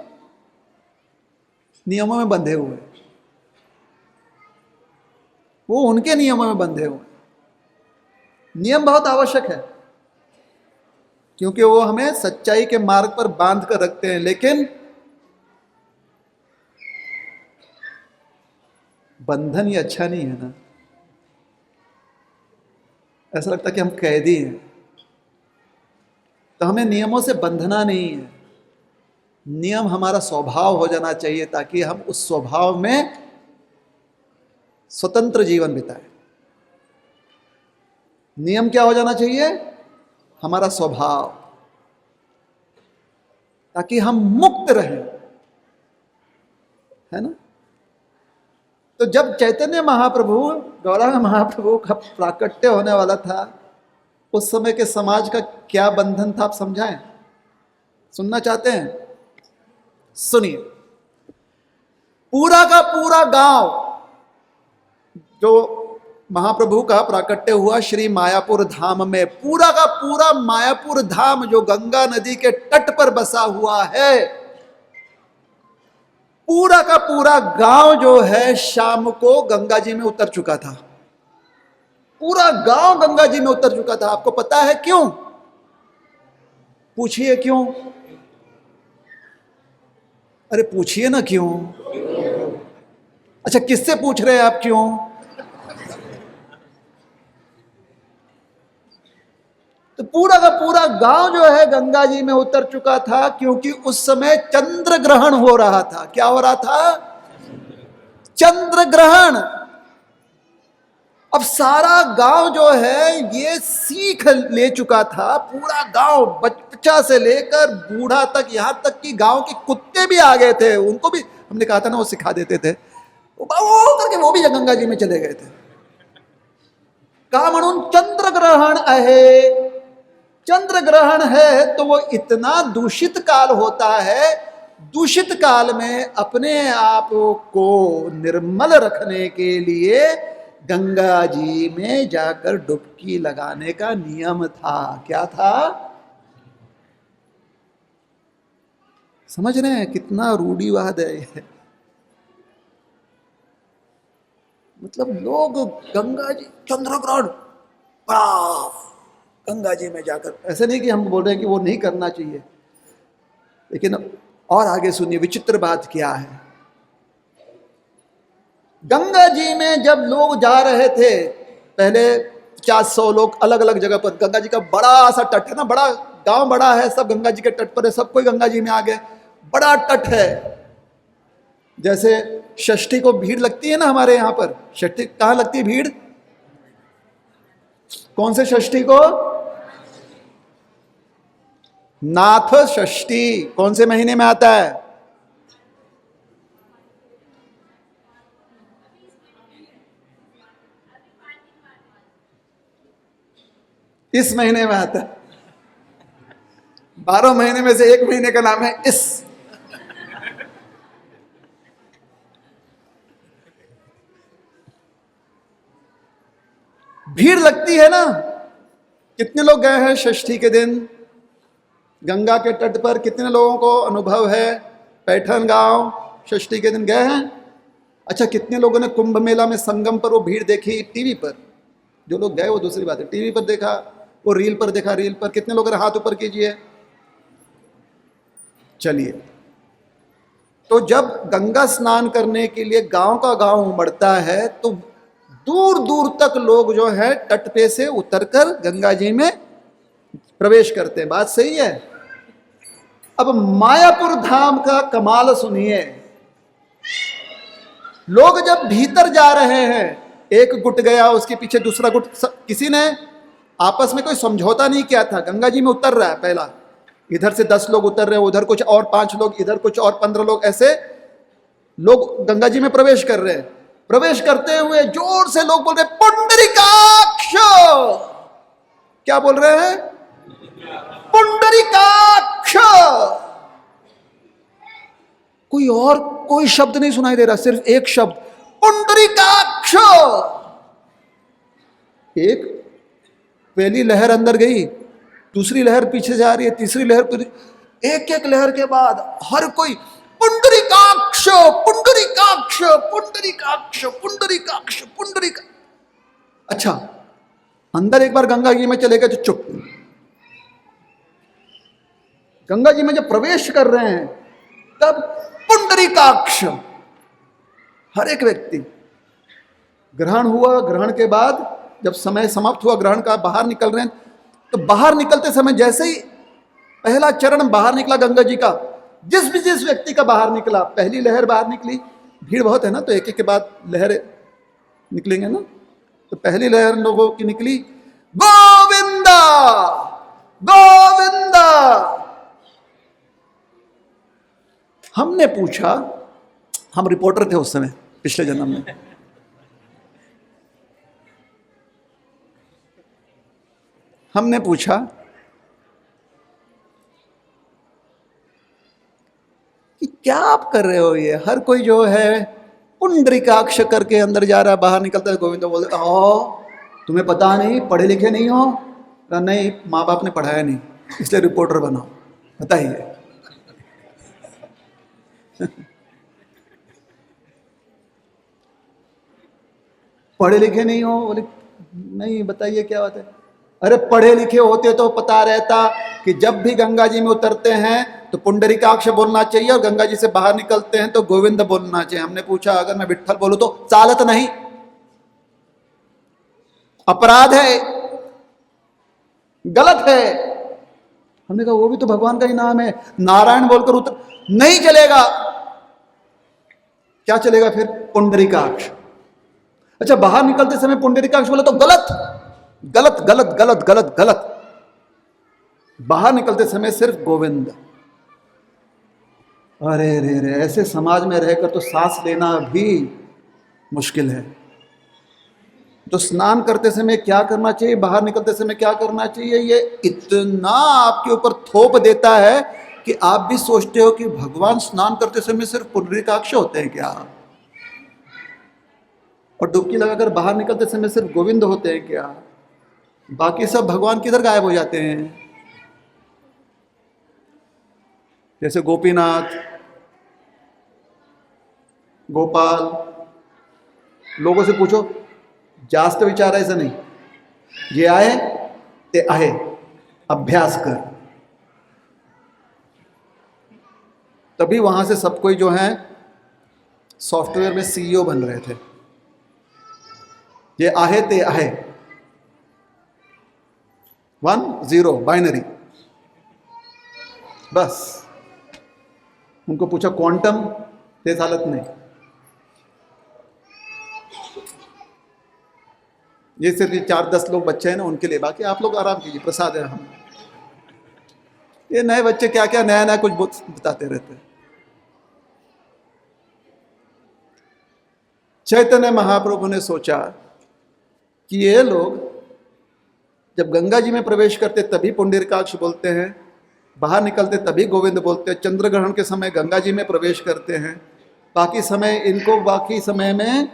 नियमों में बंधे हुए हैं, वो उनके नियमों में बंधे हुए हैं। नियम बहुत आवश्यक है, क्योंकि वो हमें सच्चाई के मार्ग पर बांध कर रखते हैं, लेकिन बंधन ही अच्छा नहीं है ना। ऐसा लगता है कि हम कैदी हैं। तो हमें नियमों से बंधना नहीं है, नियम हमारा स्वभाव हो जाना चाहिए, ताकि हम उस स्वभाव में स्वतंत्र जीवन बिताएं। नियम क्या हो जाना चाहिए? हमारा स्वभाव, ताकि हम मुक्त रहें, है ना? तो जब चैतन्य महाप्रभु, गौरांग महाप्रभु का प्राकट्य होने वाला था, उस समय के समाज का क्या बंधन था, आप समझाएं? सुनना चाहते हैं? सुनिए। पूरा का पूरा गांव, जो महाप्रभु का प्राकट्य हुआ श्री मायापुर धाम में, पूरा का पूरा मायापुर धाम जो गंगा नदी के तट पर बसा हुआ है, पूरा का पूरा गांव जो है शाम को गंगा जी में उतर चुका था। पूरा गांव गंगा जी में उतर चुका था। आपको पता है क्यों? पूछिए क्यों? अरे पूछिए ना क्यों। अच्छा, किससे पूछ रहे हैं आप क्यों? तो पूरा का पूरा गांव जो है गंगा जी में उतर चुका था, क्योंकि उस समय चंद्र ग्रहण हो रहा था। क्या हो रहा था? चंद्र ग्रहण। अब सारा गांव जो है ये सीख ले चुका था, पूरा गांव बच्चा से लेकर बूढ़ा तक, यहां तक कि गांव के कुत्ते भी आ गए थे, उनको भी हमने कहा था ना वो सिखा देते थे, वो करके वो भी गंगा जी में चले गए थे। का म्हणून चंद्र ग्रहण आहे, चंद्र ग्रहण है तो वो इतना दूषित काल होता है, दूषित काल में अपने आप को निर्मल रखने के लिए गंगा जी में जाकर डुबकी लगाने का नियम था। क्या था? समझ रहे हैं कितना रूढ़िवाद है ये? मतलब लोग गंगा जी, चंद्र ग्रहण, गंगा जी में जाकर, ऐसे नहीं कि हम बोल रहे हैं कि वो नहीं करना चाहिए, लेकिन और आगे सुनिए विचित्र बात क्या है। गंगा जी में जब लोग जा रहे थे, पहले 400 लोग अलग अलग जगह पर, गंगा जी का बड़ा सा तट है ना, बड़ा गांव बड़ा है, सब गंगा जी के तट पर है, सब कोई गंगा जी में आ गए, बड़ा तट है। जैसे षष्ठी को भीड़ लगती है ना हमारे यहाँ पर, षष्ठी कहाँ लगती है भीड़? कौन से षष्ठी को? नाथ षष्ठी। कौन से महीने में आता है? इस महीने में आता है। 12 महीने में से एक महीने का नाम है इस। भीड़ लगती है ना। कितने लोग गए हैं षष्ठी के दिन गंगा के तट पर? कितने लोगों को अनुभव है? पैठन गांव षष्ठी के दिन गए हैं? अच्छा, कितने लोगों ने कुंभ मेला में संगम पर वो भीड़ देखी टीवी पर? जो लोग गए वो दूसरी बात है, टीवी पर देखा, वो रील पर देखा, रील पर कितने लोगों ने हाथ ऊपर कीजिए। चलिए, तो जब गंगा स्नान करने के लिए गांव का गांव उमड़ता है तो दूर दूर तक लोग जो है तट पे से उतरकर गंगा जी में प्रवेश करते हैं। बात सही है। अब मायापुर धाम का कमाल सुनिए। लोग जब भीतर जा रहे हैं, एक गुट गया, उसके पीछे दूसरा गुट, किसी ने आपस में कोई समझौता नहीं किया था। गंगा जी में उतर रहा है पहला, इधर से 10 लोग उतर रहे हैं, उधर कुछ और 5 लोग, इधर कुछ और 15 लोग, ऐसे लोग गंगा जी में प्रवेश कर रहे हैं। प्रवेश करते हुए जोर से लोग बोल रहे हैं पुंडरीकाक्ष। क्या बोल रहे हैं? पुंडरीकाक्ष। कोई और कोई शब्द नहीं सुनाई दे रहा, सिर्फ एक शब्द, पुंडरीकाक्ष। एक पहली लहर अंदर गई, दूसरी लहर पीछे जा रही है, तीसरी लहर, एक एक लहर के बाद हर कोई पुंडरीकाक्ष, पुंडरीकाक्ष, पुंडरीकाक्ष, पुंडरीकाक्ष, पुंडरीका। अच्छा, अंदर एक बार गंगा जी में चले गए तो चुप। गंगा जी में जब प्रवेश कर रहे हैं तब पुंडरीकाक्ष। हर एक व्यक्ति, ग्रहण हुआ, ग्रहण के बाद जब समय समाप्त हुआ ग्रहण का, बाहर निकल रहे हैं, तो बाहर निकलते समय जैसे ही पहला चरण बाहर निकला गंगा जी का, जिस व्यक्ति का बाहर निकला, पहली लहर बाहर निकली, भीड़ बहुत है ना तो एक एक के बाद लहर निकलेंगे ना, तो पहली लहर लोगों की निकली, गोविंदा गोविंदा। हमने पूछा, हम रिपोर्टर थे उस समय पिछले जन्म में, हमने पूछा कि क्या आप कर रहे हो? ये हर कोई जो है पुंडरीकाक्ष करके अंदर जा रहा है, बाहर निकलता है गोविंदा बोलते, ओ तुम्हें पता नहीं, पढ़े लिखे नहीं हो? नहीं, माँ बाप ने पढ़ाया नहीं, इसलिए रिपोर्टर बनाओ, बताइए। पढ़े लिखे नहीं हो? बोले नहीं, बताइए क्या बात है। अरे पढ़े लिखे होते तो पता रहता कि जब भी गंगा जी में उतरते हैं तो पुंडरीकाक्ष बोलना चाहिए और गंगा जी से बाहर निकलते हैं तो गोविंद बोलना चाहिए। हमने पूछा अगर मैं विट्ठल बोलूं तो चालत नहीं, अपराध है, गलत है। हमने कहा वो भी तो भगवान का ही नाम है, नारायण बोलकर उतर, नहीं चलेगा। क्या चलेगा फिर? पुंडरीकाक्ष। अच्छा, बाहर निकलते समय पुंडरीकाक्ष बोले तो गलत गलत गलत गलत गलत गलत। बाहर निकलते समय सिर्फ गोविंद। अरे रे रे, ऐसे समाज में रहकर तो सांस लेना भी मुश्किल है। तो स्नान करते समय क्या करना चाहिए, बाहर निकलते समय क्या करना चाहिए, ये इतना आपके ऊपर थोप देता है कि आप भी सोचते हो कि भगवान स्नान करते समय सिर्फ पुंडरीकाक्ष होते हैं क्या, और डुबकी लगाकर बाहर निकलते समय सिर्फ गोविंद होते हैं क्या, बाकी सब भगवान किधर गायब हो जाते हैं। जैसे गोपीनाथ, गोपाल, लोगों से पूछो, जास्त विचार ऐसा नहीं, ये आए ते आहे, अभ्यास कर। तभी वहां से सब कोई जो है सॉफ्टवेयर में सीईओ बन रहे थे। ये आहे ते आहे, 1 0 बाइनरी। बस उनको पूछा क्वांटम, ते हालत नहीं। ये सिर्फ 4-10 लोग बच्चे हैं ना, उनके लिए, बाकी आप लोग आराम कीजिए, प्रसाद है। हम ये नए बच्चे क्या क्या नया नया कुछ बताते रहते हैं। चैतन्य महाप्रभु ने सोचा कि ये लोग जब गंगा जी में प्रवेश करते तभी पुंडरीकाक्ष बोलते हैं, बाहर निकलते तभी गोविंद बोलते हैं, चंद्र ग्रहण के समय गंगा जी में प्रवेश करते हैं, बाकी समय इनको बाकी समय में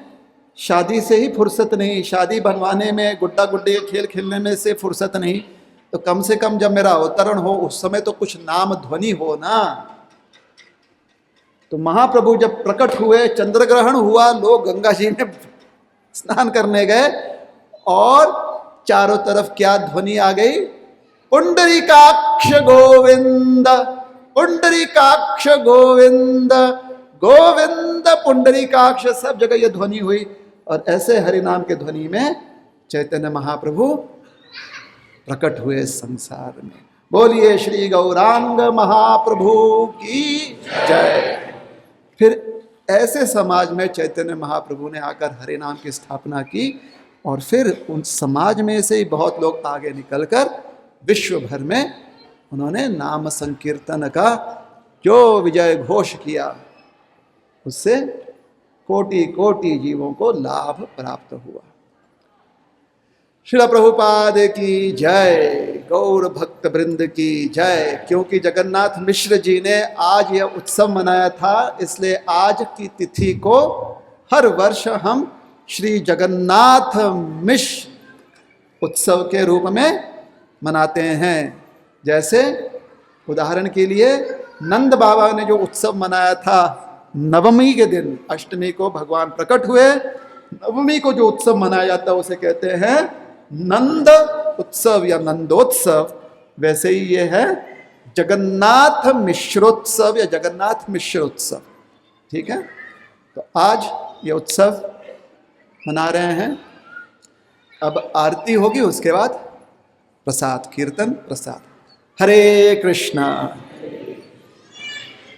शादी से ही फुर्सत नहीं, शादी बनवाने में, गुड्डा गुड्डी के खेल खेलने में से फुर्सत नहीं, तो कम से कम जब मेरा अवतरण हो उस समय तो कुछ नाम ध्वनि हो ना। तो महाप्रभु जब प्रकट हुए, चंद्र ग्रहण हुआ, लोग गंगा जी में स्नान करने गए और चारों तरफ क्या ध्वनि आ गई, पुंडरीकाक्ष गोविंद, पुंडरीकाक्ष गोविंद, गोविंद पुंडरीकाक्ष, सब जगह ये ध्वनि हुई। और ऐसे हरिनाम के ध्वनि में चैतन्य महाप्रभु प्रकट हुए संसार में। बोलिए श्री गौरांग महाप्रभु की जय। फिर ऐसे समाज में चैतन्य महाप्रभु ने आकर हरिनाम की स्थापना की, और फिर उन समाज में से ही बहुत लोग आगे निकलकर विश्व भर में उन्होंने नाम संकीर्तन का जो विजय घोष किया, उससे कोटि कोटि जीवों को लाभ प्राप्त हुआ। श्रील प्रभुपाद की जय, गौर भक्त वृंद की जय। क्योंकि जगन्नाथ मिश्र जी ने आज यह उत्सव मनाया था, इसलिए आज की तिथि को हर वर्ष हम श्री जगन्नाथ मिश्र उत्सव के रूप में मनाते हैं। जैसे उदाहरण के लिए नंद बाबा ने जो उत्सव मनाया था नवमी के दिन, अष्टमी को भगवान प्रकट हुए, नवमी को जो उत्सव मनाया जाता है उसे कहते हैं नंद उत्सव या नंदोत्सव। वैसे ही ये है जगन्नाथ मिश्रोत्सव या जगन्नाथ मिश्रोत्सव। ठीक है, तो आज ये उत्सव मना रहे हैं। अब आरती होगी, उसके बाद प्रसाद, कीर्तन प्रसाद। हरे कृष्णा।